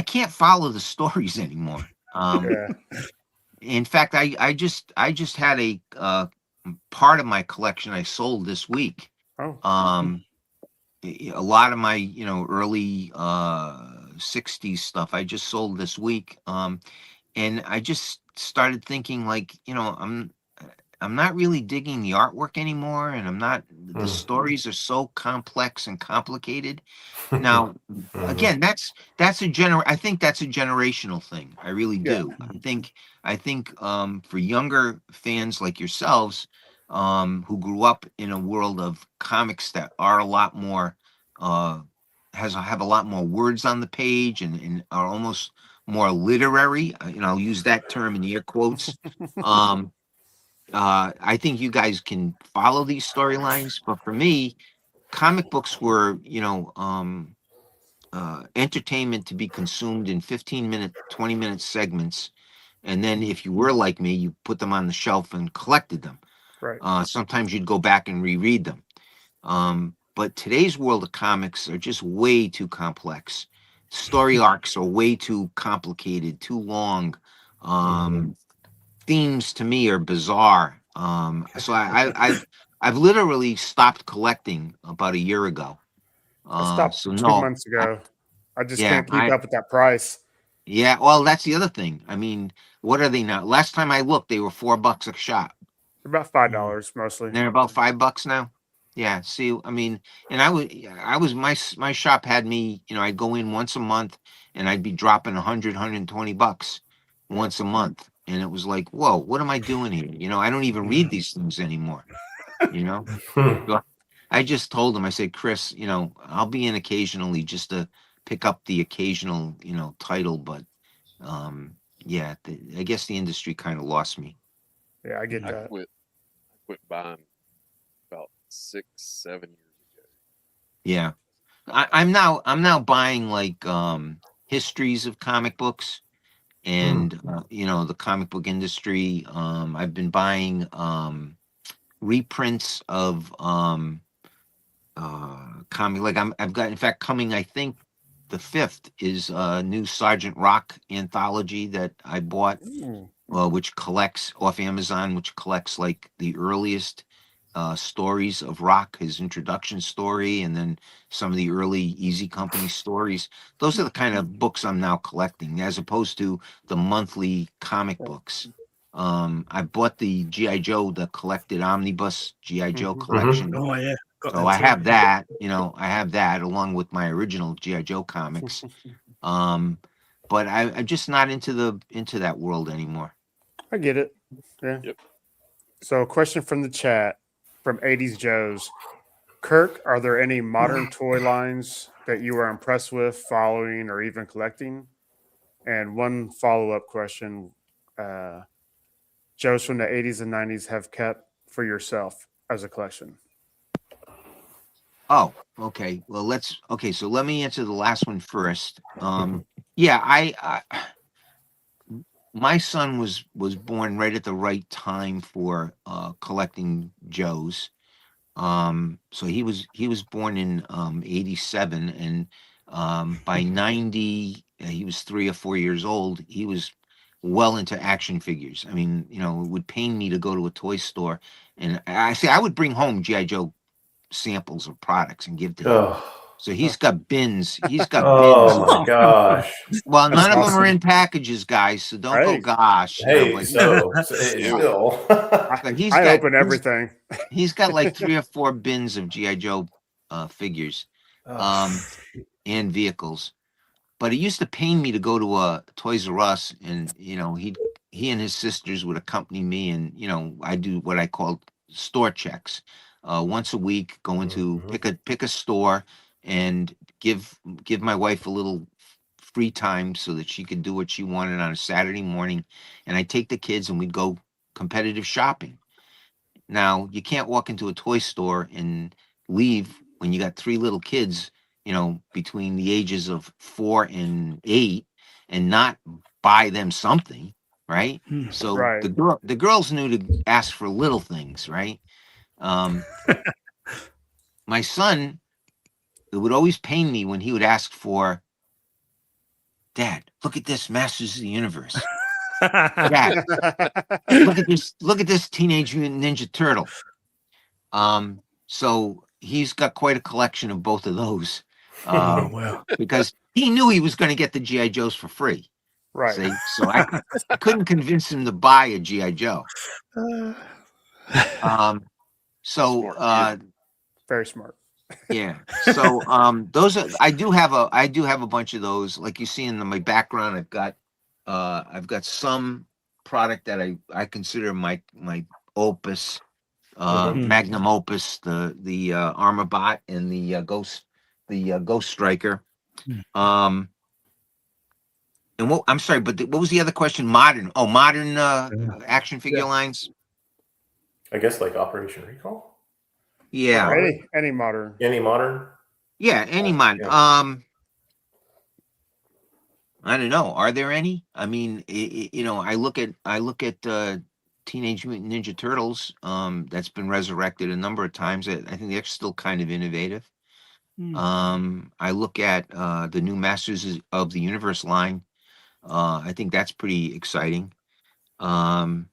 can't follow the stories anymore. Yeah. In fact, I just had a part of my collection I sold this week. Oh. A lot of my early 60s stuff I just sold this week. And I just started thinking, like, I'm not really digging the artwork anymore, and the stories are so complex and complicated. Now, again, I think that's a generational thing. I really Yeah. do. I think for younger fans like yourselves, who grew up in a world of comics that are a lot more have a lot more words on the page and are almost more literary. I'll use that term in air quotes. I think you guys can follow these storylines, but for me, comic books were, entertainment to be consumed in 15-minute, 20-minute segments. And then if you were like me, you put them on the shelf and collected them. Right. Sometimes you'd go back and reread them. But today's world of comics are just way too complex. Story arcs are way too complicated, too long. Themes to me are bizarre. So I've literally stopped collecting about a year ago. I stopped So 2 months ago. I just yeah, can't keep up with that price. yeah. Well, that's the other thing. I mean, what are they now? Last time I looked, they were $4 a shot. They're about $5 mostly. They're about $5 now. Yeah. See, I mean, and my shop had me, I'd go in once a month and I'd be dropping 100, $120 once a month. And it was like, whoa, what am I doing here? I don't even read these things anymore. So I just told him, I said, Chris, I'll be in occasionally just to pick up the occasional, title, but yeah, I guess the industry kind of lost me. Yeah, I get I that. quit buying about 6-7 years ago. Yeah. I'm now buying like histories of comic books and the comic book industry. I've been buying reprints of comic, like I've got, in fact, coming, I think the 5th is a new Sergeant Rock anthology that I bought, which collects off Amazon, which collects like the earliest stories of Rock, his introduction story, and then some of the early Easy Company stories. Those are the kind of books I'm now collecting, as opposed to the monthly comic books. I bought the G.I. Joe, the collected omnibus G.I. Joe collection. Oh yeah. So I have that, I have that along with my original G.I. Joe comics. But I'm just not into that world anymore. I get it. Yeah. Yep. So, a question from the chat from 80s Joe's. Kirk, are there any modern toy lines that you are impressed with, following, or even collecting? And one follow-up question. Joe's from the 80s and 90s have kept for yourself as a collection? Oh, okay. Well, so let me answer the last one first. Yeah, I my son was born right at the right time for collecting Joes. So he was born in 87, and by 90 he was 3 or 4 years old. He was well into action figures. I mean, it would pain me to go to a toy store, and I would bring home G.I. Joe samples of products and give to him. Oh, So he's got bins. He's got oh bins. my gosh. Well, none of them awesome. are in packages, guys. So don't go, Hey. gosh. Hey, but so Yeah. still. he's I got, open everything. He's got like 3 or 4 bins of G.I. Joe figures and vehicles. But it used to pain me to go to a Toys R Us, and he and his sisters would accompany me, and I do what I call store checks. Once a week, go into pick a store and give my wife a little free time so that she could do what she wanted on a Saturday morning, and I take the kids and we'd go competitive shopping. Now, you can't walk into a toy store and leave when you got 3 little kids, between the ages of 4 and 8, and not buy them something, right? So Right. the girls knew to ask for little things, right? My son, it would always pain me when he would ask for, Dad, look at this Masters of the Universe. Dad, look at this Teenage Mutant Ninja Turtle. So he's got quite a collection of both of those. Oh, wow. Because he knew he was going to get the GI Joes for free. Right. See, so I couldn't convince him to buy a GI Joe. So Smart Very smart. yeah. So those are I do have a bunch of those. Like you see in my background, I've got some product that I consider my opus, Okay. magnum opus, the Armor Bot and the Ghost Striker. Mm. And what I'm sorry, but what was the other question? Modern action figure Yeah. lines. I guess like Operation Recall. Yeah. Any modern. Any modern? Yeah, any mod. Yeah. I don't know. Are there any? I mean, I look at Teenage Mutant Ninja Turtles. That's been resurrected a number of times. I think they're still kind of innovative. I look at the new Masters of the Universe line. I think that's pretty exciting. And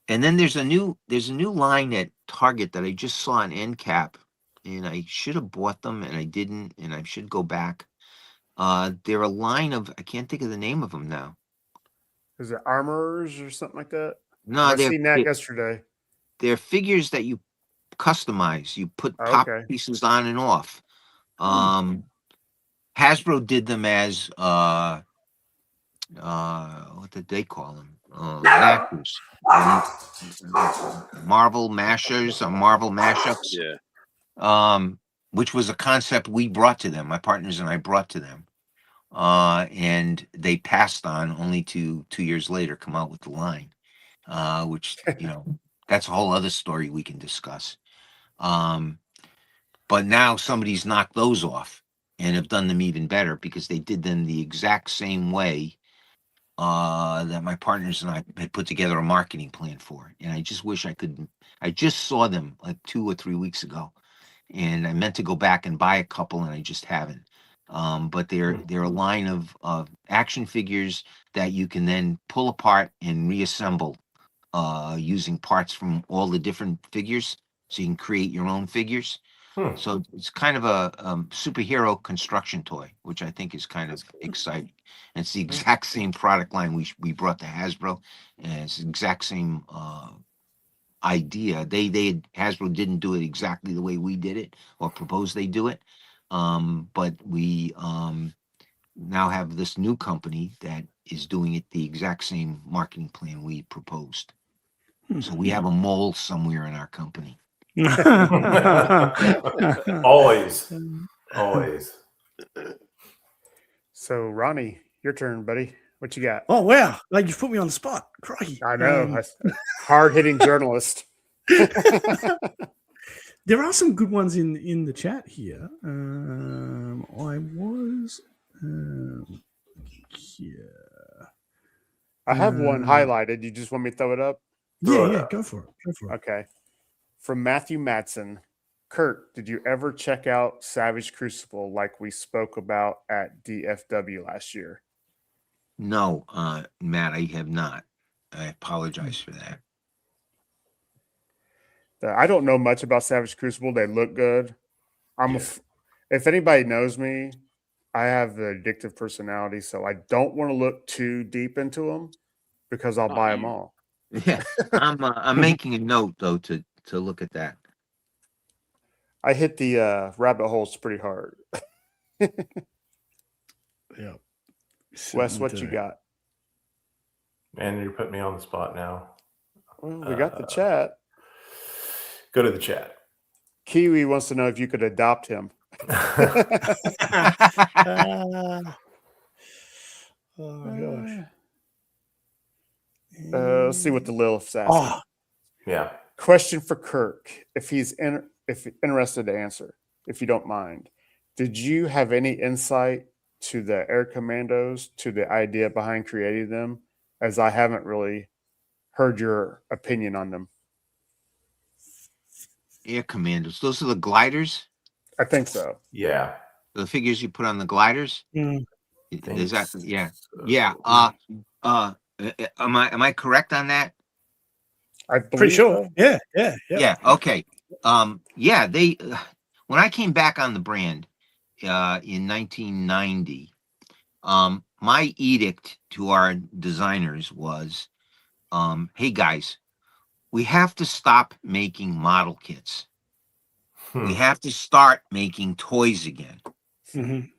then there's a new line at Target that I just saw on end cap, and I should have bought them and I didn't, and I should go back. They're a line of, I can't think of the name of them now. Is it armors or something like that? No, I seen that yesterday. they're figures that you customize. You put Oh, top okay. pieces on and off. Hasbro did them as what did they call them? Mashers. Marvel mashers or Marvel mashups. Yeah. Which was a concept we brought to them. My partners and I brought to them. And they passed on, only to 2 years later come out with the line. Which, that's a whole other story we can discuss. But now somebody's knocked those off and have done them even better because they did them the exact same way that my partners and I had put together a marketing plan for. And I just wish I just saw them like 2 or 3 weeks ago. And I meant to go back and buy a couple and I just haven't. But they're a line of action figures that you can then pull apart and reassemble using parts from all the different figures. So you can create your own figures. So it's kind of a superhero construction toy, which I think is kind of exciting. And it's the exact same product line we brought to Hasbro, and it's the exact same idea. Hasbro didn't do it exactly the way we did it or proposed they do it, but we now have this new company that is doing it the exact same marketing plan we proposed. So we have a mole somewhere in our company. Always. So Ronnie, your turn, buddy. What you got? Oh, wow. Like, you put me on the spot. Crikey. I know. Hard-hitting journalist. There are some good ones in the chat here. I was here. I have one highlighted. You just want me to throw it up? Yeah, go for it. Okay. From Matthew Matson. Kirk, did you ever check out Savage Crucible like we spoke about at DFW last year? No, Matt, I have not. I apologize for that. I don't know much about Savage Crucible. They look good. If anybody knows me, I have the addictive personality, so I don't want to look too deep into them because I'll buy them all. Yeah, I'm making a note though to look at that. I hit the rabbit holes pretty hard. Yeah. Wes, what you got? Man, you're putting me on the spot now. Well, we got the chat. Go to the chat. Kiwi wants to know if you could adopt him. Oh gosh. Let's see what the Lilith's asking. Oh, Yeah. Question for Kirk, if he's interested to answer, if you don't mind. Did you have any insight to the Air Commandos, to the idea behind creating them, as I haven't really heard your opinion on them? Air Commandos. Those are the gliders? I think so. Yeah. The figures you put on the gliders? mm. Is that yeah. Yeah. Am I correct on that? I believe Pretty sure. so. Yeah. Yeah. Okay. Yeah, they when I came back on the brand in 1990, my edict to our designers was, hey guys, we have to stop making model kits. We have to start making toys again. Mhm.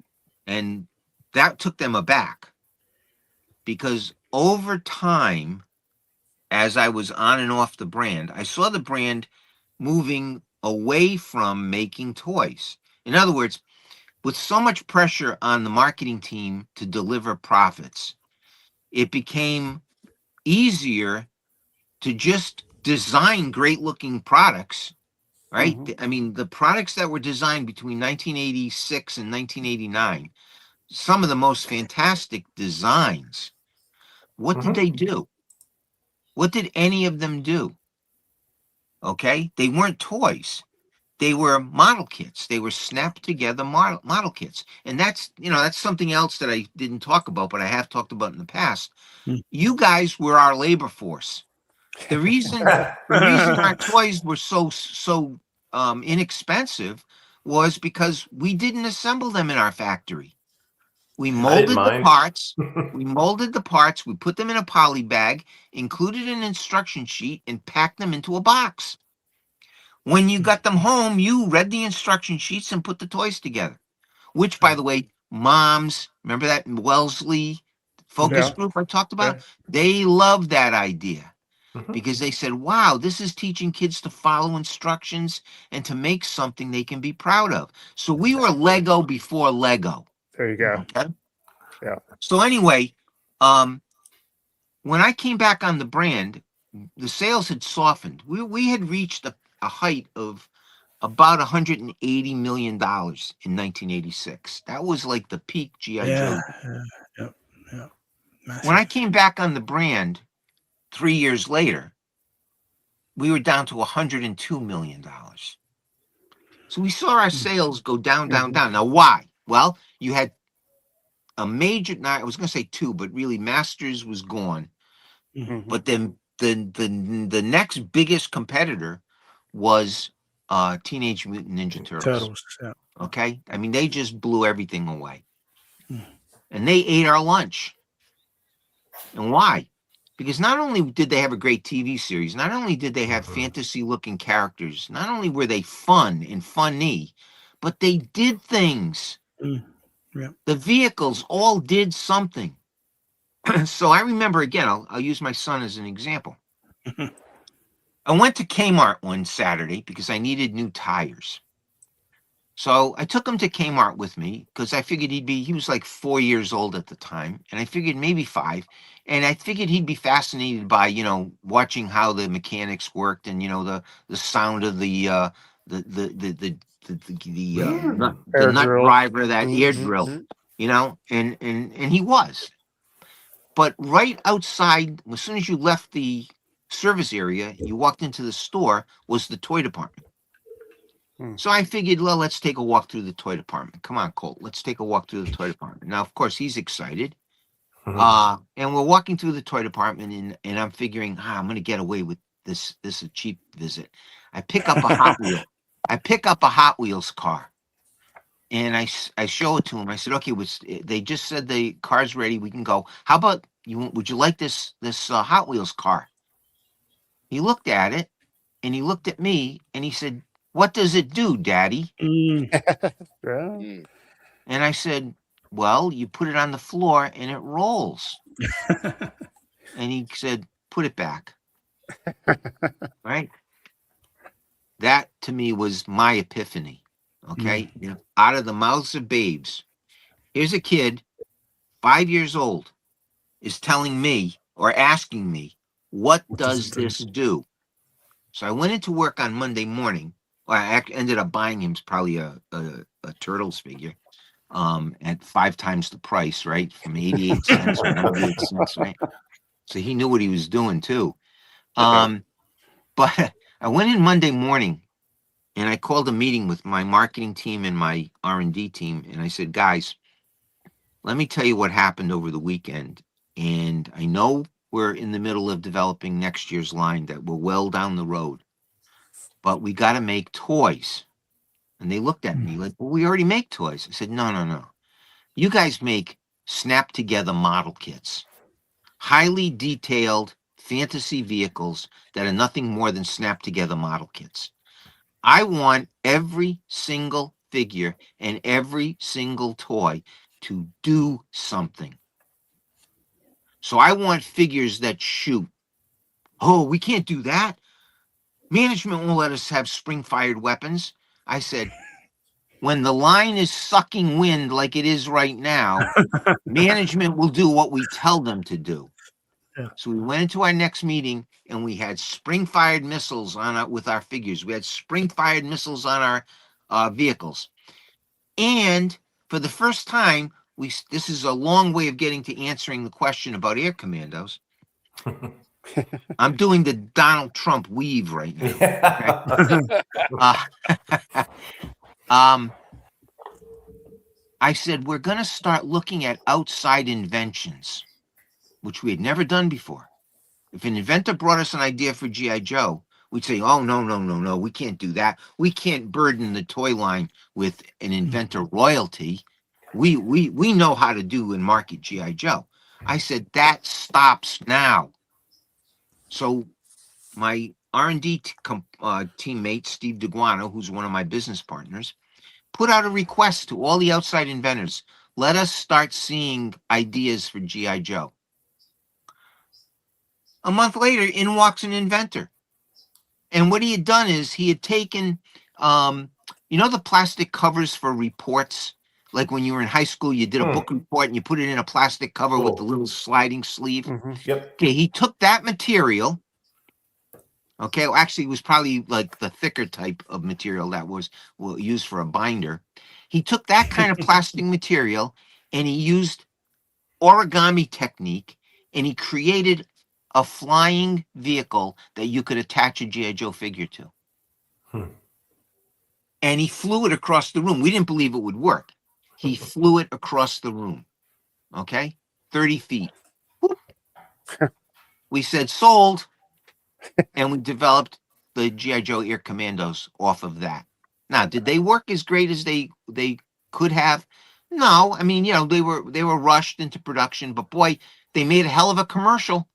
And that took them aback, because over time, as I was on and off the brand, I saw the brand moving away from making toys. In other words, with so much pressure on the marketing team to deliver profits, it became easier to just design great looking products, right? Mhm. I mean, the products that were designed between 1986 and 1989, some of the most fantastic designs. What did they do? What did any of them do? Okay, they weren't toys. They were model kits. They were snapped together model kits. And that's, that's something else that I didn't talk about, but I have talked about in the past. Hmm. You guys were our labor force. The reason our toys were so inexpensive was because we didn't assemble them in our factory. We molded the parts. We molded the parts. We put them in a poly bag, included an instruction sheet, and packed them into a box. When you got them home, you read the instruction sheets and put the toys together. Which, by the way, moms, remember that Wellesley focus Yeah. group I talked about? They loved that idea, because they said, wow, this is teaching kids to follow instructions and to make something they can be proud of. So we were Lego before Lego. There you go. Okay. Yeah. So anyway, when I came back on the brand, the sales had softened. We had reached a height of about $180 million in 1986. That was like the peak GI Joe. Yeah. When I came back on the brand 3 years later, we were down to $102 million. So we saw our sales go down. Now, why? Well, you had a major, I was going to say two, but really Masters was gone. Mhm. But then the next biggest competitor was Teenage Mutant Ninja Turtles. Yeah. Okay? I mean, they just blew everything away. Mm. And they ate our lunch. And why? Because not only did they have a great TV series, not only did they have fantasy-looking characters, not only were they fun and funny, but they did things. Mm. Yeah. The vehicles all did something. So I remember, again, I'll use my son as an example. I went to Kmart one Saturday because I needed new tires. So I took him to Kmart with me because I figured he was like 4 years old at the time, and I figured maybe 5. And I figured he'd be fascinated by, watching how the mechanics worked, and, the sound of the nut drill. driver, that air Mhm. drill, and he was. But right outside, as soon as you left the service area, you walked into the store, was the toy department. So I figured, well, let's take a walk through the toy department. Come on, Colt, let's take a walk through the toy department. Now, of course, he's excited. And we're walking through the toy department, and I'm figuring, I'm going to get away with this. This is a cheap visit. I pick up a Hot Wheel. I pick up a Hot Wheels car. And I show it to him. I said, okay, they just said the car's ready. We can go. How about would you like this Hot Wheels car? He looked at it, and he looked at me, and he said, what does it do, Daddy? Yeah. Mm. And I said, well, you put it on the floor and it rolls. And he said, put it back. Right? That to me was my epiphany. Okay? Out of the mouths of babes. Here's a kid, 5 years old, is telling me or asking me, what does this do? So I went into work on Monday morning. Well, I ended up buying him probably a Turtles figure at 5 times the price, right? From 88 cents or 98 cents, right? So he knew what he was doing too. But I went in Monday morning and I called a meeting with my marketing team and my R&D team. And I said, guys, let me tell you what happened over the weekend. And I know we're in the middle of developing next year's line, that we're well down the road, but we got to make toys. And they looked at me like, well, we already make toys. I said, no. You guys make snap together model kits, highly detailed fantasy vehicles that are nothing more than snap together model kits. I want every single figure and every single toy to do something. So I want figures that shoot. Oh, we can't do that. Management won't let us have spring-fired weapons. I said, when the line is sucking wind like it is right now, management will do what we tell them to do. Yeah. So we went into our next meeting and we had spring-fired missiles on with our figures. We had spring-fired missiles on our vehicles. And for the first time, this is a long way of getting to answering the question about air commandos. I'm doing the Donald Trump weave right now. Okay? I said, we're going to start looking at outside inventions, which we had never done before. If an inventor brought us an idea for G.I. Joe, we'd say, oh, no, we can't do that. We can't burden the toy line with an inventor royalty. We know how to do and market G.I. Joe. I said, that stops now. So my R&D teammate, Steve DeGuano, who's one of my business partners, put out a request to all the outside inventors. Let us start seeing ideas for G.I. Joe. A month later, in walks an inventor. And what he had done is he had taken, the plastic covers for reports? Like when you were in high school, you did a book report and you put it in a plastic cover with the little sliding sleeve. Yep. Okay, he took that material. Okay, well, actually, it was probably like the thicker type of material that was used for a binder. He took that kind of plastic material and he used origami technique and he created a flying vehicle that you could attach a G.I. Joe figure to. And he flew it across the room. We didn't believe it would work. He flew it across the room. Okay, 30 feet. We said sold. And we developed the G.I. Joe Air Commandos off of that. Now, did they work as great as they could have? No, I mean, they were rushed into production, but boy, they made a hell of a commercial,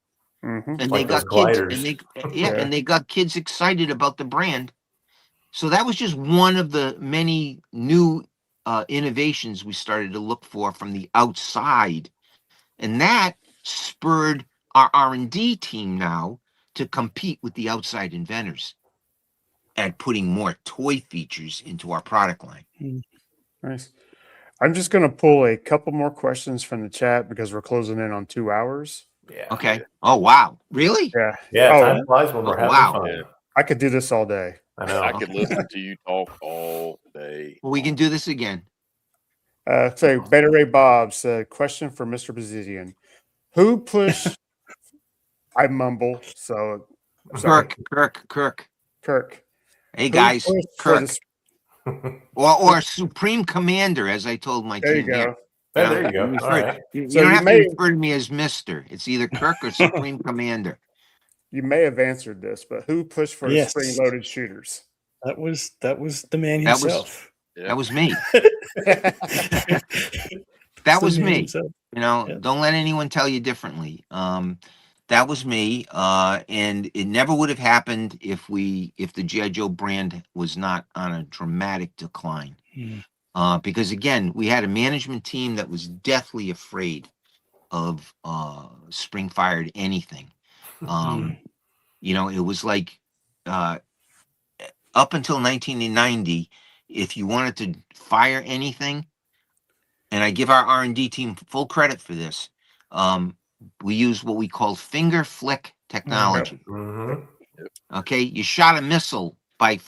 and Like they those got kids, gliders. and they got kids excited about the brand. So that was just one of the many new innovations we started to look for from the outside, and that spurred our R&D team now to compete with the outside inventors at putting more toy features into our product line. Nice. I'm just going to pull a couple more questions from the chat because we're closing in on 2 hours. Yeah. Okay. Oh, wow. Really? Yeah. Yeah, Oh, time flies when we're having wow. fun. Yeah. I could do this all day. I know. I could listen to you talk all day. Well, we can do this again. So Beta Ray Bob's question for Mr. Bozigian. Who pushed I mumble, so sorry. Kirk. Hey Who guys, pushed for Kirk. the- Or Supreme Commander, as I told my There you team here. go. There you go. You All right. you So don't you have may- to refer to me as Mr. It's either Kirk or Supreme Commander. You may have answered this, but who pushed for the Yes. spring-loaded shooters? That was the man That was- himself. That was me. That That was me. Himself. Yeah. Don't let anyone tell you differently. That was me. And it never would have happened if the G.I. Joe brand was not on a dramatic decline. Because again, we had a management team that was deathly afraid of spring fired anything. It was like up until 1990, if you wanted to fire anything, and I give our R&D team full credit for this, we used what we call finger flick technology. Okay, you shot a missile by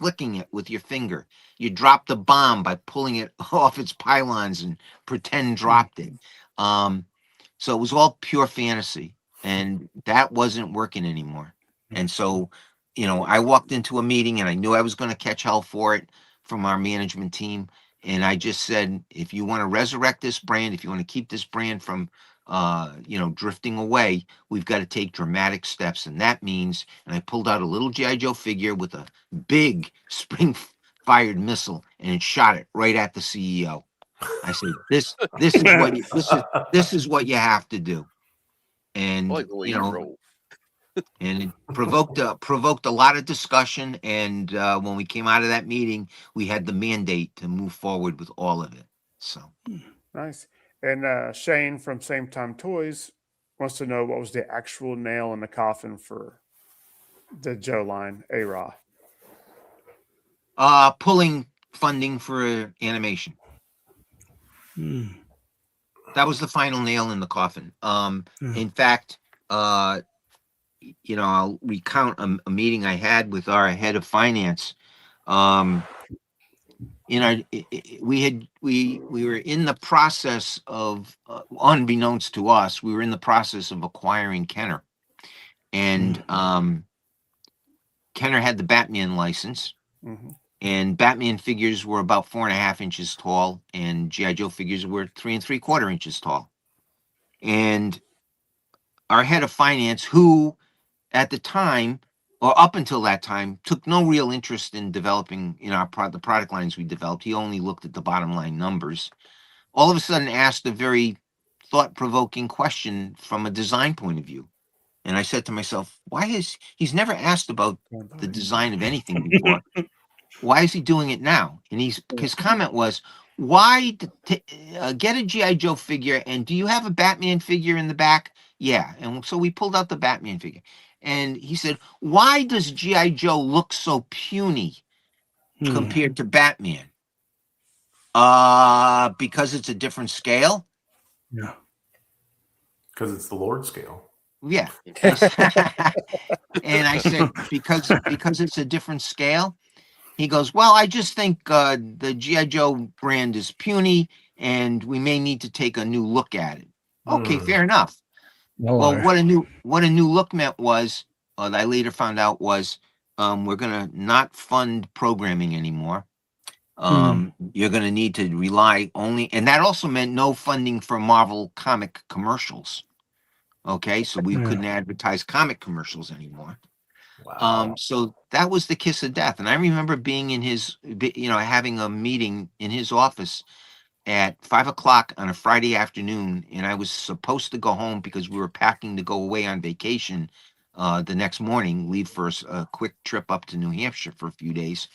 flicking it with your finger. You dropped a bomb by pulling it off its pylons and pretend dropped it. So it was all pure fantasy, and that wasn't working anymore. And so, I walked into a meeting and I knew I was going to catch hell for it from our management team. And I just said, if you want to resurrect this brand, if you want to keep this brand from, drifting away, we've got to take dramatic steps. And that means, and I pulled out a little G.I. Joe figure with a big spring fired missile and it shot it right at the CEO. I said, this is what this is what you have to do. And I like the way you you know, roll. and it provoked a lot of discussion. And when we came out of that meeting, we had the mandate to move forward with all of it. So Nice. And Shane from Same Time Toys wants to know what was the actual nail in the coffin for the Joe line, A-Raw. pulling funding for animation. That was the final nail in the coffin. In fact, I'll recount a meeting I had with our head of finance. We were in the process of, unbeknownst to us, we were in the process of acquiring Kenner, and Kenner had the Batman license. Mm-hmm. And Batman figures were about 4.5 inches tall, and G.I. Joe figures were 3 3/4 inches tall. And our head of finance, who at the time, or up until that time, took no real interest in developing the product lines we developed. He only looked at the bottom line numbers. All of a sudden asked a very thought-provoking question from a design point of view. And I said to myself, he's never asked about the design of anything before. Why is he doing it now? And his comment was, why get a G.I. Joe figure, and do you have a Batman figure in the back? Yeah. And so we pulled out the Batman figure. And he said, why does G.I. Joe look so puny compared to Batman? Because it's a different scale? Yeah. Because it's the Lord scale. Yeah. And I said, because it's a different scale? He goes, well, I just think the G.I. Joe brand is puny, and we may need to take a new look at it. Okay, fair enough. Hello. Well, what a new look meant was, that I later found out was, we're gonna not fund programming anymore. You're gonna need to rely only, and that also meant no funding for Marvel comic commercials. Okay, so we couldn't advertise comic commercials anymore. Wow. So that was the kiss of death. And I remember being in his, having a meeting in his office at 5 o'clock on a Friday afternoon. And I was supposed to go home because we were packing to go away on vacation the next morning, leave for a quick trip up to New Hampshire for a few days.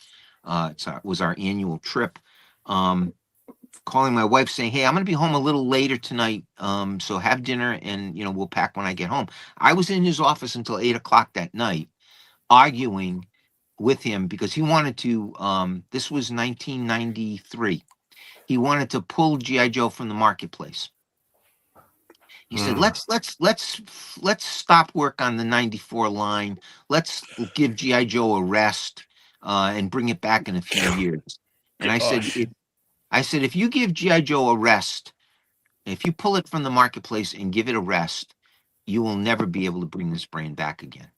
It was our annual trip. Calling my wife saying, hey, I'm going to be home a little later tonight. So have dinner and, we'll pack when I get home. I was in his office until 8 o'clock that night, arguing with him because he wanted to, this was 1993. He wanted to pull G.I. Joe from the marketplace. He said, let's stop work on the 94 line. Let's give G.I. Joe a rest and bring it back in a few years. And I said, if you give G.I. Joe a rest, if you pull it from the marketplace and give it a rest, you will never be able to bring this brand back again.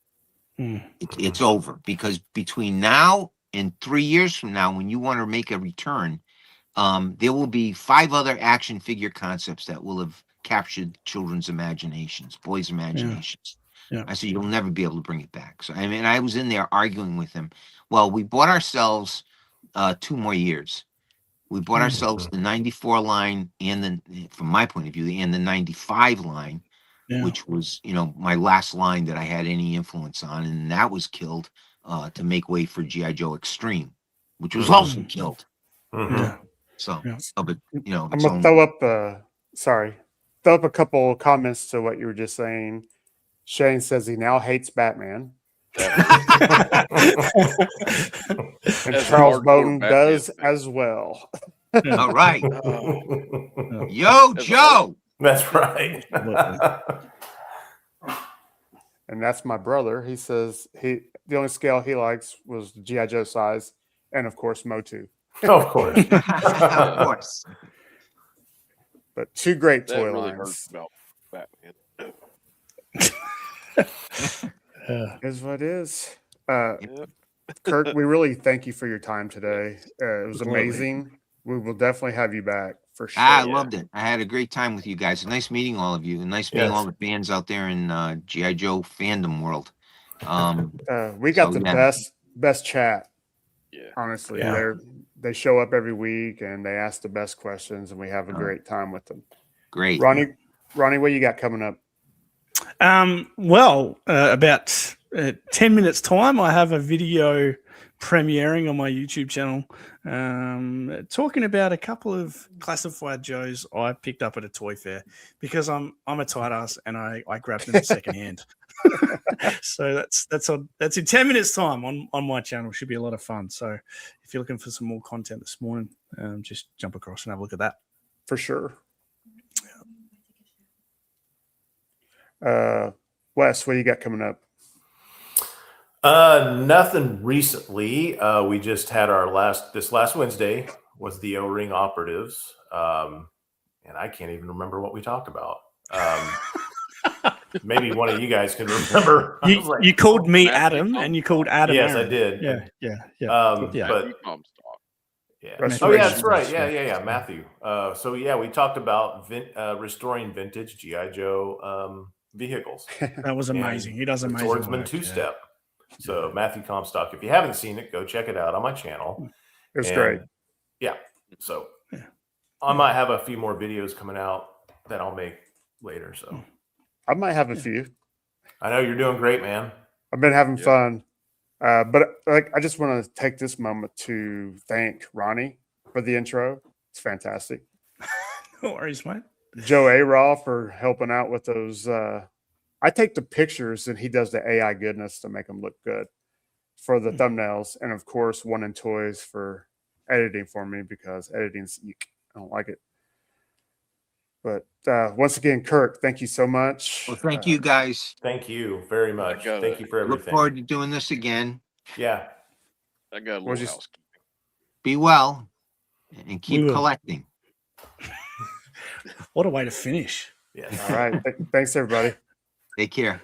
It's over, because between now and 3 years from now, when you want to make a return, there will be 5 other action figure concepts that will have captured children's imaginations, boys' imaginations. Yeah. I said, you'll never be able to bring it back. So, I was in there arguing with him. Well, we bought ourselves 2 more years. We bought ourselves the 94 line and from my point of view, and the 95 line, which was, my last line that I had any influence on. And that was killed to make way for G.I. Joe Extreme, which was also killed. So, but, I'm going to throw up a couple of comments to what you were just saying. Shane says he now hates Batman. And Charles Bowden does as well. All right. Yo, Joe. That's right. And that's my brother. He says the only scale he likes was the G.I. Joe size, and of course Motu. Of course. Of course. But 2 great That toy really lines. hurts about Batman. Is what is. Kirk, we really thank you for your time today. It was amazing. We will definitely have you back for sure. I loved it. I had a great time with you guys. Nice meeting all of you, and nice meeting all the fans out there in G.I. Joe fandom world. We got the best chat Yeah. Honestly, Yeah. they show up every week and they ask the best questions, and we have a great time with them. Great. Ronnie, what you got coming up? Well, about 10 minutes time, I have a video premiering on my YouTube channel, talking about a couple of classified Joes I picked up at a toy fair because I'm a tight ass and I grabbed them secondhand. So that's in 10 minutes time on my channel. Should be a lot of fun. So if you're looking for some more content this morning, just jump across and have a look at that. For sure. Wes, what you got coming up? Nothing recently. We just had this last Wednesday was the O-Ring Operatives. And I can't even remember what we talked about. Maybe one of you guys can remember. You called me Matthew Adam and you called Adam. Yes, Aaron. I did. Yeah. But Matthew Comstock. yeah. Restoration. Oh, yeah, that's right. Yeah. Yeah, Matthew. So yeah, we talked about restoring vintage GI Joe vehicles. That was amazing. He does The amazing Swordsman work, two-step. So Matthew Comstock. If you haven't seen it, go check it out on my channel. It was great. Yeah. So Yeah. I might have a few more videos coming out that I'll make later. So I might have a few. I know you're doing great, man. I've been having Yeah. fun. But like, I just want to take this moment to thank Ronnie for the intro. It's fantastic. No worries, mate. Joe A-Raw for helping out with those. I take the pictures and he does the AI goodness to make them look good for the thumbnails. And of course, One in Toys for editing for me because editing's, I don't like it. But once again, Kirk, thank you so much. Well, thank you guys. Thank you very much. got Thank it. you for Look everything. forward to doing this again. Yeah. I got a What'd little you housekeeping. Be well and keep will. collecting. What a way to finish. Yeah. All right. Thanks, everybody. Take care.